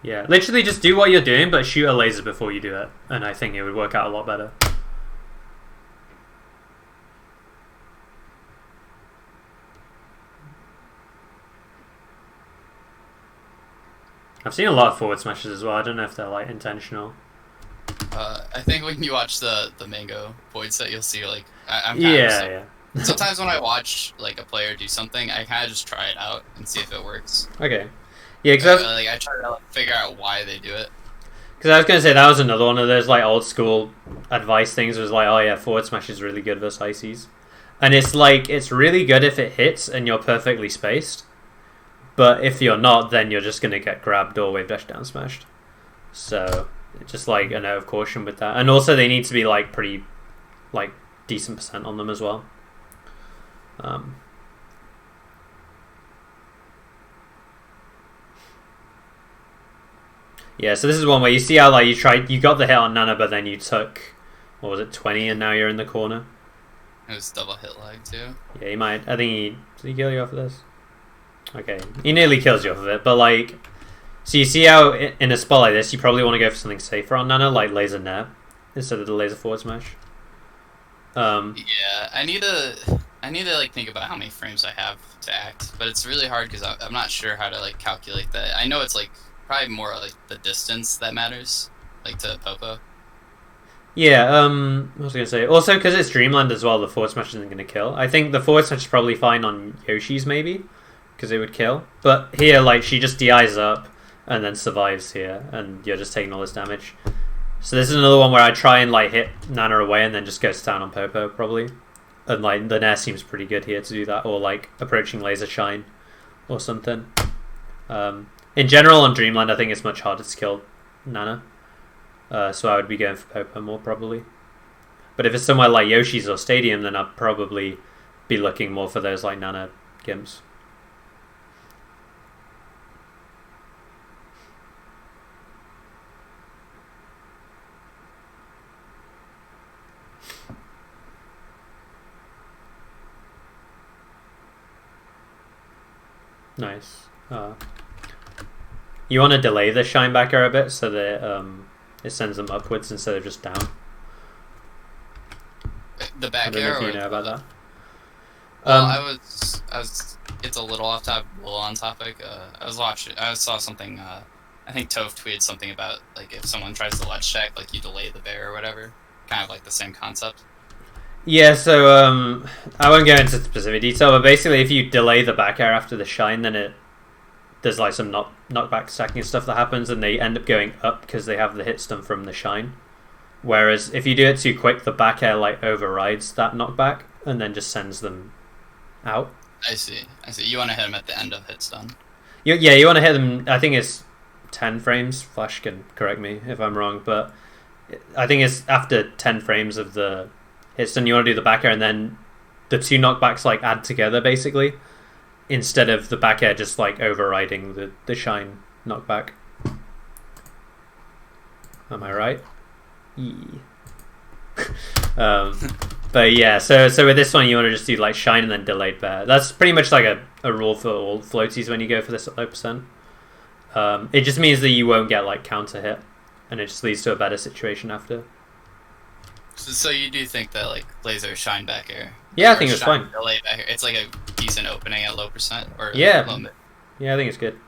Yeah, literally just do what you're doing, but shoot a laser before you do it, and I think it would work out a lot better. I've seen a lot of forward smashes as well. I don't know if they're like intentional. I think when you watch the mango void set, you'll see like I'm kind Yeah. Sometimes when I watch like a player do something, I kind of just try it out and see if it works. Okay. Yeah, because I try to like, figure out why they do it. Because I was going to say that was another one of those like old school advice things. Was like, oh yeah, forward smash is really good versus ICs, and it's like it's really good if it hits and you're perfectly spaced. But if you're not, then you're just going to get grabbed or wave dash down smashed. So just like a note of caution with that, and also they need to be like pretty like decent percent on them as well. Yeah, so this is one where you see how like you got the hit on Nana, but then you took what was it 20, and now you're in the corner. It was double hit lag too. Yeah, he might. I think did he kill you off of this? Okay, he nearly kills you off of it, but like, so you see how in a spot like this, you probably want to go for something safer on Nana, like laser nair instead of the laser forward smash. Yeah, I need to like think about how many frames I have to act, but it's really hard because I'm not sure how to like calculate that. I know it's like probably more like the distance that matters, like to Popo. Yeah, I was gonna say also because it's Dreamland as well, the forward smash isn't gonna kill. I think the forward smash is probably fine on Yoshi's maybe because it would kill, but here like she just DIs up and then survives here, and you're just taking all this damage. So this is another one where I try and like hit Nana away and then just goes down on Popo probably, and like the Nair seems pretty good here to do that, or like approaching laser shine or something. In general on Dreamland, I think it's much harder to kill Nana. So I would be going for Popo more probably. But if it's somewhere like Yoshi's or Stadium, then I'd probably be looking more for those like Nana Gimps. Nice. You want to delay the shine back air a bit so that it sends them upwards instead of just down. The back I don't know air. if you know about that. Well, I was. It's a little off on topic. I saw something. I think Toph tweeted something about like if someone tries to ledge check, like you delay the bear or whatever. Kind of like the same concept. Yeah, so I won't go into specific detail, but basically if you delay the back air after the shine, then there's like some knockback stacking stuff that happens, and they end up going up because they have the hit stun from the shine. Whereas if you do it too quick, the back air like overrides that knockback and then just sends them out. I see. You want to hit them at the end of hit stun. You want to hit them. I think it's 10 frames. Flash can correct me if I'm wrong, but I think it's after 10 frames of the hit stun. You want to do the back air, and then the two knockbacks like add together basically, instead of the back air just like overriding the shine knockback. Am I right? But yeah, so with this one you want to just do like shine and then delayed bear. That's pretty much like a rule for all floaties when you go for this at low percent. It just means that you won't get like counter hit, and it just leads to a better situation after. So you do think that like laser shine back air? Yeah, I think it's fine. Delay back air, it's like a decent opening at low percent or yeah, low mid. Yeah, I think it's good.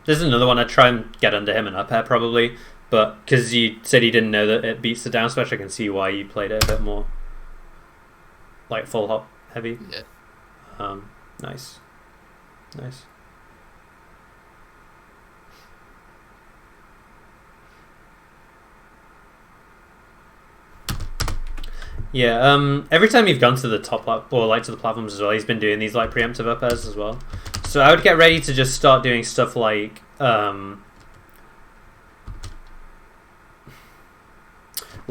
This is another one I'd try and get under him and up air probably, but because you said he didn't know that it beats the down smash, I can see why you played it a bit more like full hop heavy. Yeah. Nice. Yeah, every time you've gone to the or like to the platforms as well, he's been doing these like preemptive up airs as well. So I would get ready to just start doing stuff like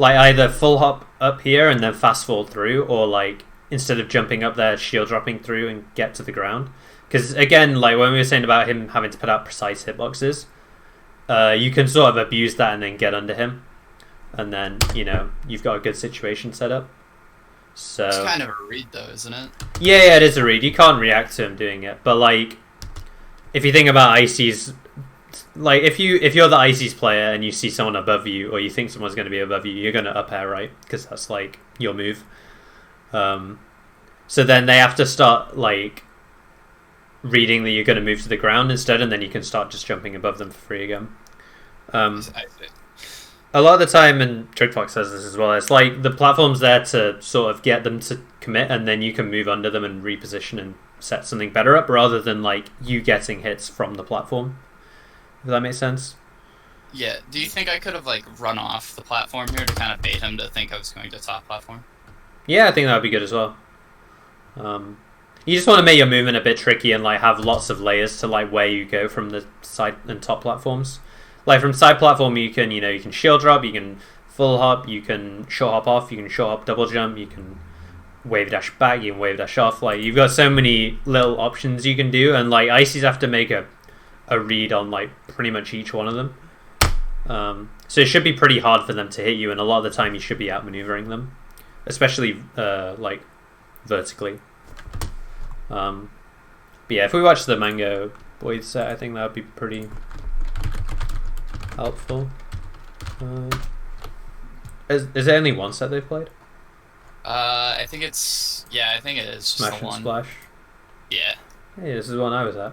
either full hop up here and then fast fall through, or like instead of jumping up there, shield dropping through and get to the ground. Because again, like when we were saying about him having to put out precise hitboxes, you can sort of abuse that and then get under him, and then you've got a good situation set up. So It's kind of a read though, isn't it? yeah, it is a read. You can't react to him doing it, but like if you think about Icy's, like if you're the Icy's player and you see someone above you, or you think someone's going to be above you, you're going to up air, right? Because that's like your move. So then they have to start like reading that you're going to move to the ground instead, and then you can start just jumping above them for free again. A lot of the time, and TrickFox says this as well, it's like the platform's there to sort of get them to commit, and then you can move under them and reposition and set something better up, rather than like you getting hits from the platform. If that makes sense. Yeah. Do you think I could have like run off the platform here to kind of bait him to think I was going to top platform? Yeah, I think that would be good as well. You just want to make your movement a bit tricky and like have lots of layers to like where you go from the side and top platforms. Like from side platform, you can shield drop, you can full hop, you can short hop off, you can short hop double jump, you can wave dash back, you can wave dash off. Like you've got so many little options you can do, and like Icy's have to make a read on like pretty much each one of them. So it should be pretty hard for them to hit you, and a lot of the time you should be outmaneuvering them, especially like vertically. But yeah, if we watch the Mango Boyd set, I think that would be pretty helpful. Is there only one set they've played? I think it is just Smash the and one. Splash. Yeah. Hey, this is one I was at.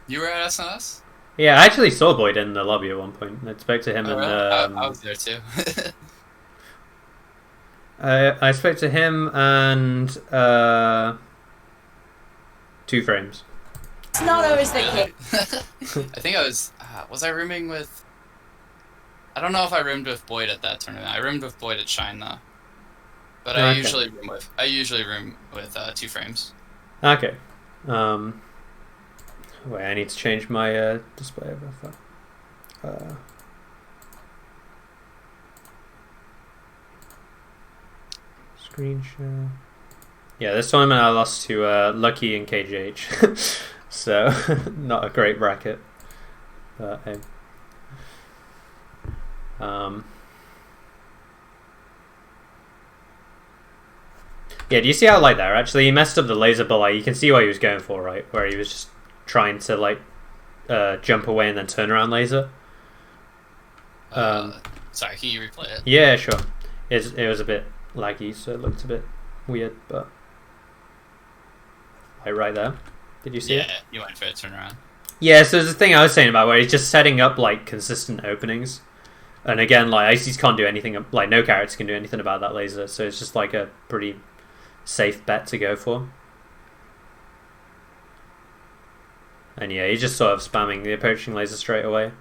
You were at SNS? Yeah, I actually saw Boyd in the lobby at one point. I spoke to him Oh, and really? I was there too. I spoke to him and Two Frames. It's not always the Really? case. I think I was I rooming with, I don't know if I roomed with Boyd at that tournament. I roomed with Boyd at Shine though. But I Okay. usually room with Two Frames. Okay. Wait, I need to change my display buffer. Screen share. Yeah, this tournament I lost to Lucky and KGH, so not a great bracket. But hey. Yeah, do you see how like there? Actually, he messed up the laser, but like you can see what he was going for, right? Where he was just trying to like jump away and then turn around laser. Sorry, can you replay it? Yeah, sure. It was a bit laggy, so it looked a bit weird, but like right there. Did you see it? Yeah, you went for a turnaround. Yeah, so there's a thing I was saying about where he's just setting up like consistent openings, and again, like Ices can't do anything. Like no character can do anything about that laser, so it's just like a pretty safe bet to go for. And yeah, he's just sort of spamming the approaching laser straight away.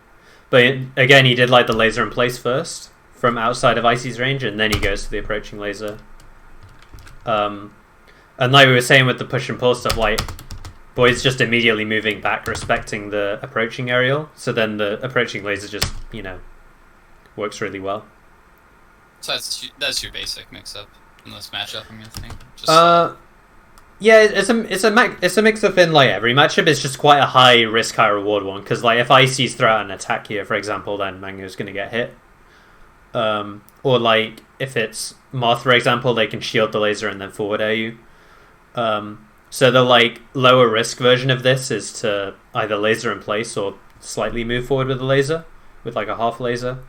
But again, he did like the laser in place first from outside of Icy's range, and then he goes to the approaching laser. And like we were saying with the push and pull stuff, like Boyd's just immediately moving back, respecting the approaching aerial. So then the approaching laser just works really well. So that's your basic mix-up in this matchup, I'm gonna think. Yeah, it's a mix up in like every matchup. It's just quite a high risk, high reward one, because like if Icy's throw out an attack here, for example, then Mango's gonna get hit. Or like if it's Moth, for example, they can shield the laser and then forward air you. So the like lower risk version of this is to either laser in place or slightly move forward with the laser, with like a half laser.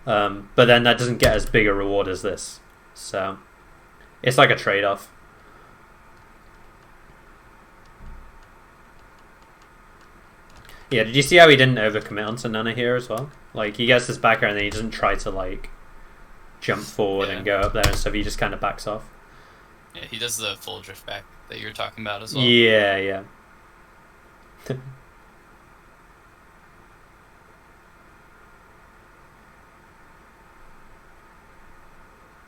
But then that doesn't get as big a reward as this. So it's like a trade-off. Yeah, did you see how he didn't overcommit onto Nana here as well? Like, he gets this backer and then he doesn't try to, like, jump forward and go up there and stuff. He just kind of backs off. Yeah, he does the full drift back that you were talking about as well. Yeah, yeah.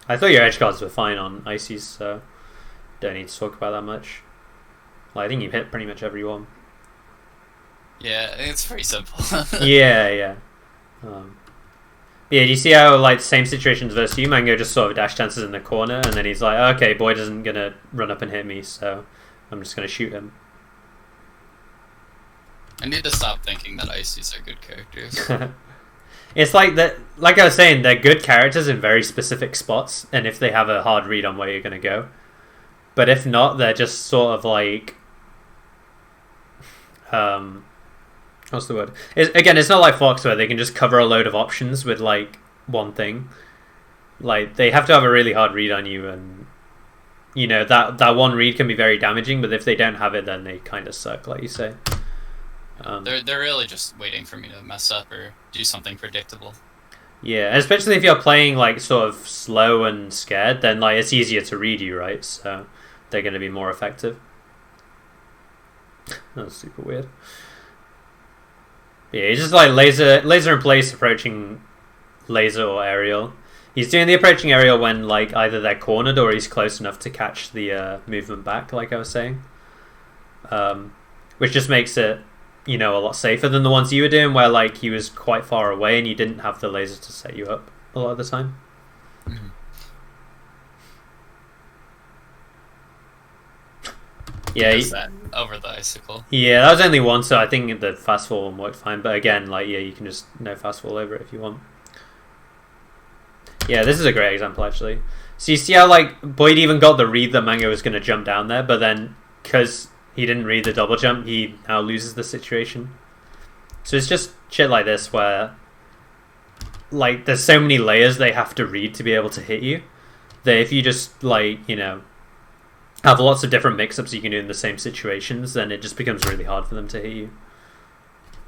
I thought your edge guards were fine on Ices, so don't need to talk about that much. Well, I think you hit pretty much every one. Yeah, it's pretty simple. Yeah. Yeah, do you see how, like, same situations versus you, Mango just sort of dash dances in the corner, and then he's like, okay, Boyd isn't going to run up and hit me, so I'm just going to shoot him. I need to stop thinking that Ices are good characters. It's like that. Like I was saying, they're good characters in very specific spots, and if they have a hard read on where you're going to go. But if not, they're just sort of like, what's the word? It's not like Fox where they can just cover a load of options with like one thing. Like they have to have a really hard read on you, and you know that one read can be very damaging. But if they don't have it, then they kind of suck, like you say. They're really just waiting for me to mess up or do something predictable. Yeah, especially if you're playing like sort of slow and scared, then like it's easier to read you, right? So they're going to be more effective. That's super weird. Yeah, he's just like laser in place, approaching laser or aerial. He's doing the approaching aerial when like either they're cornered or he's close enough to catch the movement back, like I was saying. Which just makes it, you know, a lot safer than the ones you were doing where like he was quite far away and you didn't have the laser to set you up a lot of the time. Mm-hmm. Yeah, that over the icicle. Yeah, that was only one, so I think the fast fall one worked fine. But again, like, yeah, you can just no fast fall over it if you want. Yeah, this is a great example, actually. So you see how, like, Boyd even got the read that Mango was going to jump down there, but then, because he didn't read the double jump, he now loses the situation. So it's just shit like this where, like, there's so many layers they have to read to be able to hit you, that if you just, like, you know, have lots of different mix-ups you can do in the same situations, then it just becomes really hard for them to hit you.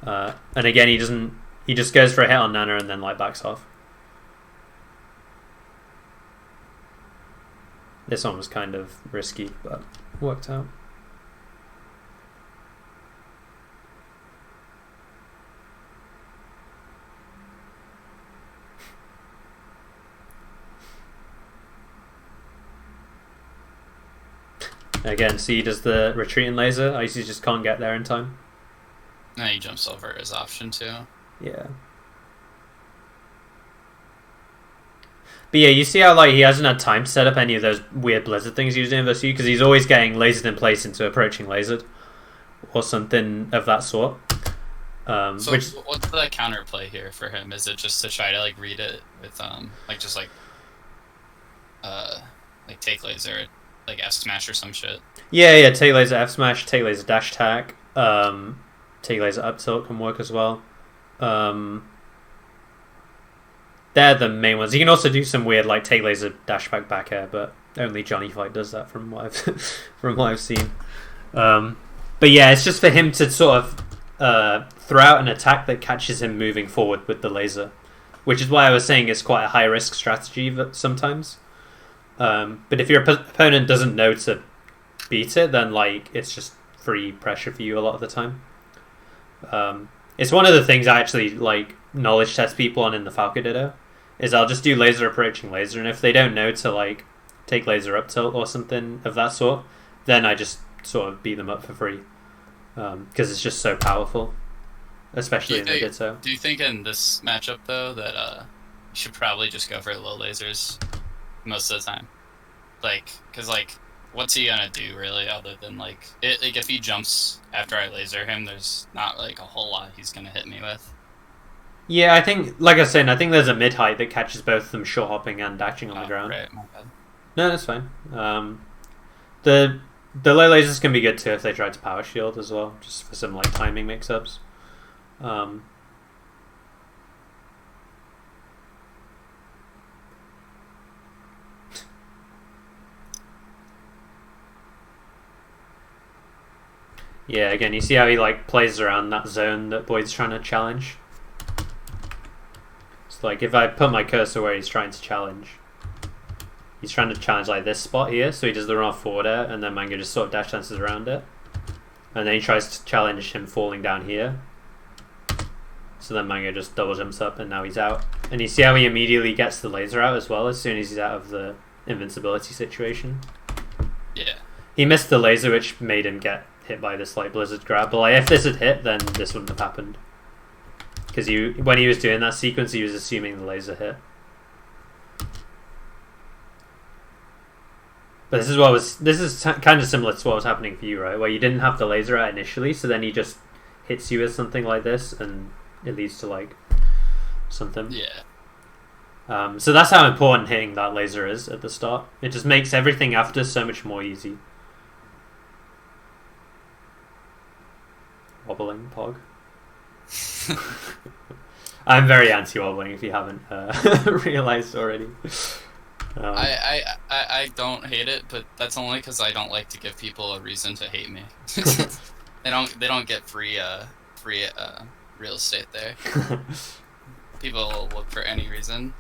And again, he just goes for a hit on Nana and then like backs off. This one was kind of risky, but worked out. Again, C does the retreating laser. Icy just can't get there in time. And he jumps over his option too. Yeah. But yeah, you see how like he hasn't had time to set up any of those weird blizzard things he was doing versus you, because he's always getting lasered in place into approaching lasered or something of that sort. So what's the counterplay here for him? Is it just to try to like read it with like just like take laser, like F smash or some shit? Yeah, take laser F smash, take laser dash attack, take laser up tilt can work as well. They're the main ones. You can also do some weird like take laser dash back air, but only Johnny Fight does that from what I've seen. But yeah, it's just for him to sort of throw out an attack that catches him moving forward with the laser, which is why I was saying it's quite a high risk strategy sometimes. But if your opponent doesn't know to beat it, then like it's just free pressure for you a lot of the time. It's one of the things I actually like knowledge test people on in the Falco Ditto, is I'll just do laser approaching laser, and if they don't know to like take laser up tilt or something of that sort, then I just sort of beat them up for free, because it's just so powerful, especially in the Ditto. Do you think in this matchup though that you should probably just go for low lasers most of the time? Like, because like, what's he gonna do really other than like if he jumps after I laser him, there's not like a whole lot he's gonna hit me with. Yeah, I think, like I said, I think there's a mid height that catches both of them short hopping and dashing on the ground. Right, my bad. No, that's fine. The low lasers can be good too if they try to power shield as well, just for some like timing mix-ups. Yeah, again, you see how he like plays around that zone that Boyd's trying to challenge. It's like if I put my cursor where he's trying to challenge, he's trying to challenge like this spot here, so he does the run off forward air, and then Mango just sort of dash dances around it, and then he tries to challenge him falling down here. So then Mango just double jumps up, and now he's out, And you see how he immediately gets the laser out as well as soon as he's out of the invincibility situation. Yeah. He missed the laser, which made him get hit by this like blizzard grab. But like, if this had hit, then this wouldn't have happened. Because when he was doing that sequence, he was assuming the laser hit. But this is kind of similar to what was happening for you, right? Where you didn't have the laser out initially, so then he just hits you with something like this, and it leads to like something. Yeah. So that's how important hitting that laser is at the start. It just makes everything after so much more easy. Wobbling pog. I'm very anti-wobbling if you haven't realized already. I don't hate it, but that's only because I don't like to give people a reason to hate me. They don't get free real estate there. People will look for any reason.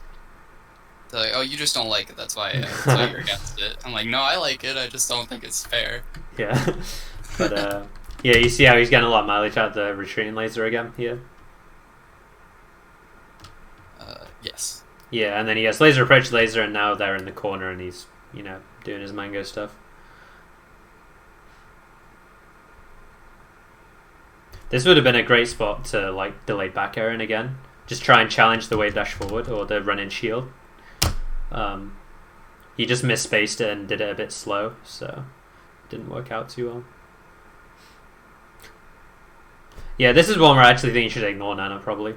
They're like, oh, you just don't like it. That's why you're against it. I'm like, no, I like it. I just don't think it's fair. Yeah, but yeah, you see how he's getting a lot of mileage out of the retreating laser again here. Yes. Yeah, and then he has laser approach laser, and now they're in the corner, and he's doing his mango stuff. This would have been a great spot to like delay back Aaron again. Just try and challenge the wave dash forward or the run in shield. He just misspaced it and did it a bit slow, so it didn't work out too well. Yeah, this is one where I actually think you should ignore Nana probably.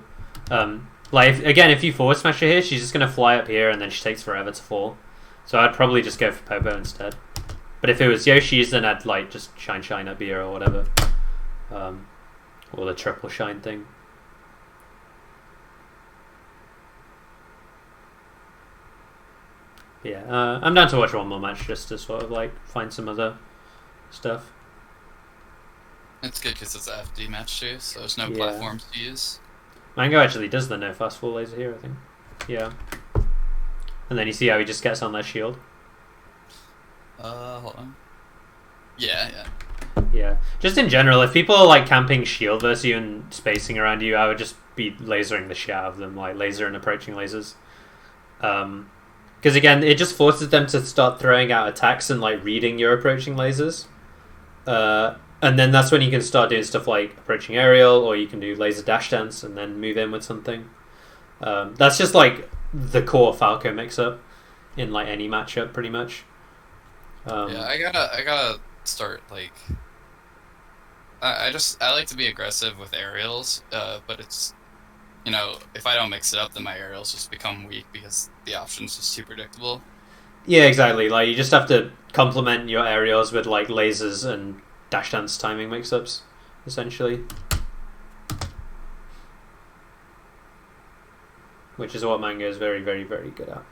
Like again, if you forward smash her here, she's just gonna fly up here and then she takes forever to fall. So I'd probably just go for Popo instead. But if it was Yoshi's, then I'd like just shine up here or whatever, or the triple shine thing. Yeah, I'm down to watch one more match just to sort of like find some other stuff. It's good because it's an FD match too, so there's no Yeah. platforms to use. Mango actually does the no fast fall laser here, I think. Yeah. And then you see how he just gets on their shield. Hold on. Yeah. Yeah. Just in general, if people are like camping shield versus you and spacing around you, I would just be lasering the shit out of them, like laser and approaching lasers. Because again, it just forces them to start throwing out attacks and like reading your approaching lasers. And then that's when you can start doing stuff like approaching aerial, or you can do laser dash dance and then move in with something. That's just like the core Falco mix-up in like any matchup, pretty much. Yeah, I gotta start like. I like to be aggressive with aerials, but it's, if I don't mix it up, then my aerials just become weak because the option's just too predictable. Yeah, exactly. Like you just have to complement your aerials with like lasers and dash dance timing mix-ups, essentially. Which is what Mango is very, very, very good at.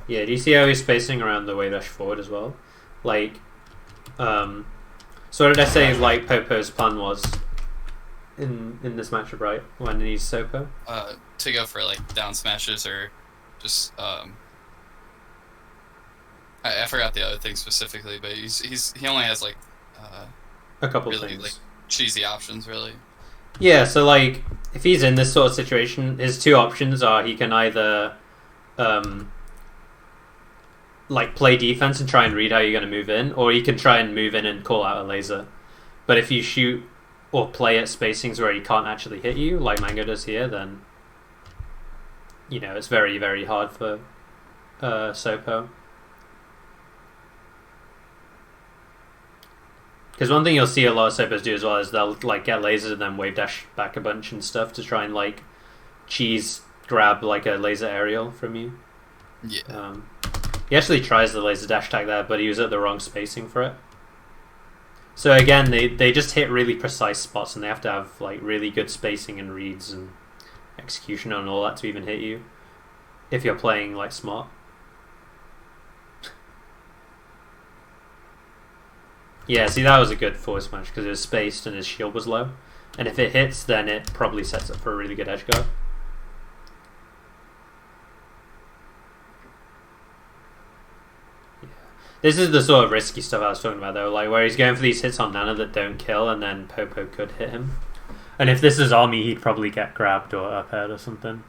Yeah, do you see how he's spacing around the wave dash forward as well? Like, so what did I say like Popo's plan was in this matchup, right? When he's Sopo? To go for like down smashes or just I forgot the other thing specifically, but he only has like A couple really things. like cheesy options really. Yeah, so like if he's in this sort of situation, his two options are he can either like play defense and try and read how you're going to move in, or you can try and move in and call out a laser. But if you shoot or play at spacings where he can't actually hit you, like Mango does here, then it's very, very hard for Sopo. Because one thing you'll see a lot of Sopos do as well is they'll like get lasers and then wave dash back a bunch and stuff to try and like cheese grab like a laser aerial from you. Yeah. He actually tries the laser dash tag there, but he was at the wrong spacing for it. So again, they just hit really precise spots, and they have to have like really good spacing and reads and execution and all that to even hit you if you're playing like smart. Yeah, see, that was a good force match because it was spaced and his shield was low. And if it hits, then it probably sets up for a really good edge guard. Yeah. This is the sort of risky stuff I was talking about, though, like where he's going for these hits on Nana that don't kill, and then Popo could hit him. And if this is Army, he'd probably get grabbed or uphead or something.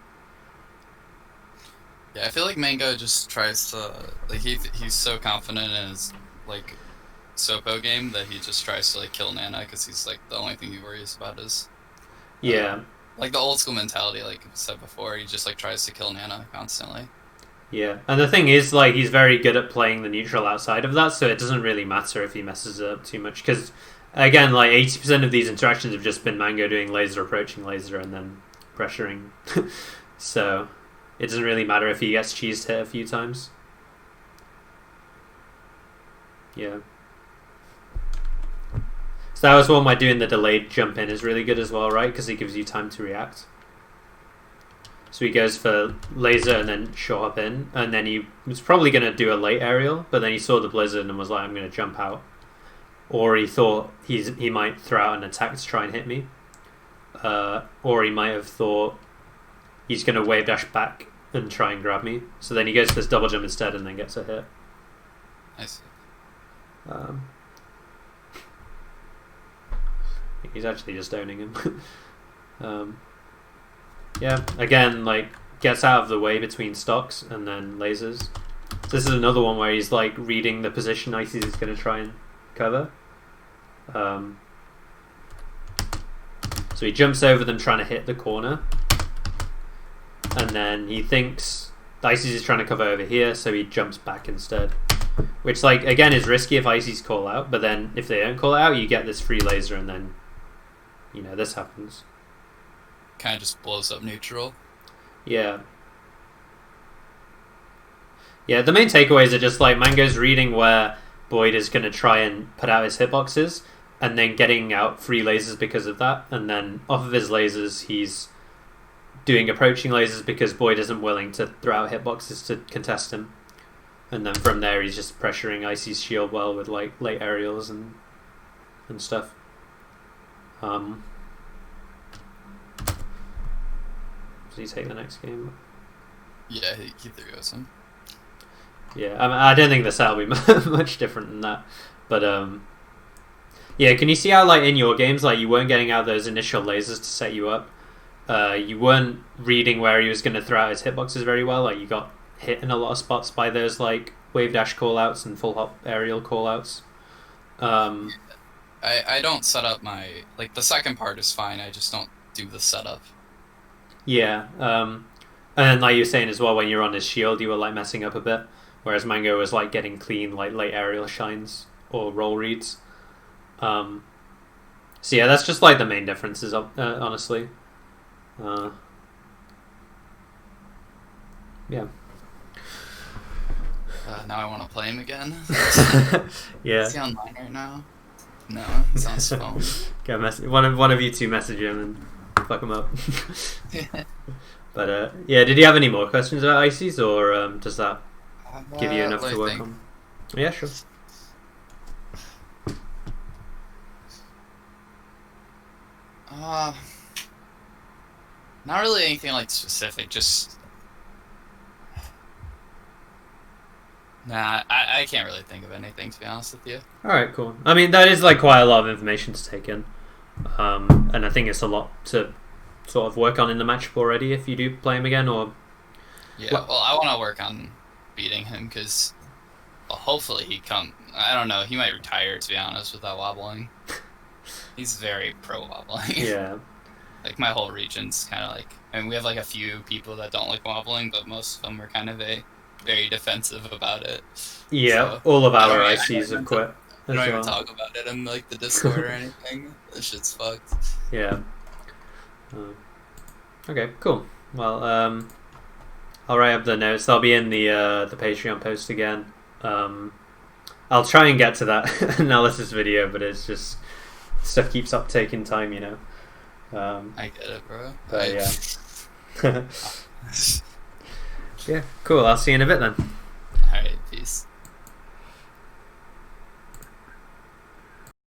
Yeah, I feel like Mango just tries to like he's so confident in his like Sopo game that he just tries to like kill Nana because he's like the only thing he worries about is like the old school mentality, like I said before. He just like tries to kill Nana constantly. Yeah, and the thing is, like, he's very good at playing the neutral outside of that, so it doesn't really matter if he messes it up too much because, again, like 80% of these interactions have just been Mango doing laser, approaching laser, and then pressuring. So it doesn't really matter if he gets cheesed hit a few times. Yeah. So that was one by doing the delayed jump in is really good as well, right? Because it gives you time to react. So he goes for laser and then short hop in, and then he was probably going to do a late aerial, but then he saw the blizzard and was like, I'm going to jump out. Or he thought he might throw out an attack to try and hit me. Or he might have thought he's going to wave dash back and try and grab me. So then he goes for this double jump instead and then gets a hit. I see. He's actually just owning him. Yeah, again, like, gets out of the way between stocks and then lasers. This is another one where he's like reading the position Ices is going to try and cover. So he jumps over them trying to hit the corner. And then he thinks Ices is trying to cover over here, so he jumps back instead. Which, like, again, is risky if Ices call out, but then if they don't call out, you get this free laser and then, you know, this happens. Kind of just blows up neutral. Yeah. Yeah, the main takeaways are just like Mango's reading where Boyd is going to try and put out his hitboxes and then getting out free lasers because of that. And then off of his lasers, he's doing approaching lasers because Boyd isn't willing to throw out hitboxes to contest him. And then from there, he's just pressuring Icy's shield well with like late aerials and stuff. Does he take the next game? Yeah, he threw us him. Yeah, I don't think the set will be much different than that. But yeah, can you see how like in your games, like you weren't getting out those initial lasers to set you up? You weren't reading where he was going to throw out his hitboxes very well. Like you got hit in a lot of spots by those like wave dash callouts and full hop aerial callouts. I don't set up my like the second part is fine. I just don't do the setup. Yeah, and then like you were saying as well, when you're on his shield, you were like messing up a bit, whereas Mango was like getting clean like late aerial shines or roll reads. So yeah, that's just like the main differences, honestly. Yeah. Now I want to play him again. Yeah. Is he online right now? No, he's on his phone. Go one of you two message him and fuck him up. But yeah, did you have any more questions about Ices, or does that give you enough to work on? Yeah, sure. Not really anything like specific, just nah, I can't really think of anything, to be honest with you. Alright, cool. I mean, that is like quite a lot of information to take in. And I think it's a lot to sort of work on in the matchup already if you do play him again, or... Yeah, well, I want to work on beating him, because hopefully he I don't know, he might retire, to be honest, without wobbling. He's very pro-wobbling. Yeah. Like, my whole region's kind of like... I mean, we have like a few people that don't like wobbling, but most of them are kind of very defensive about it. Yeah, So, all of our I ICs have quit. I don't even talk about it in like the Discord or anything. This shit's fucked. Yeah. Okay, cool. Well, I'll write up the notes. They'll be in the Patreon post again. I'll try and get to that analysis video, but it's just stuff keeps up taking time, you know. I get it, bro. But yeah. Yeah, cool. I'll see you in a bit then.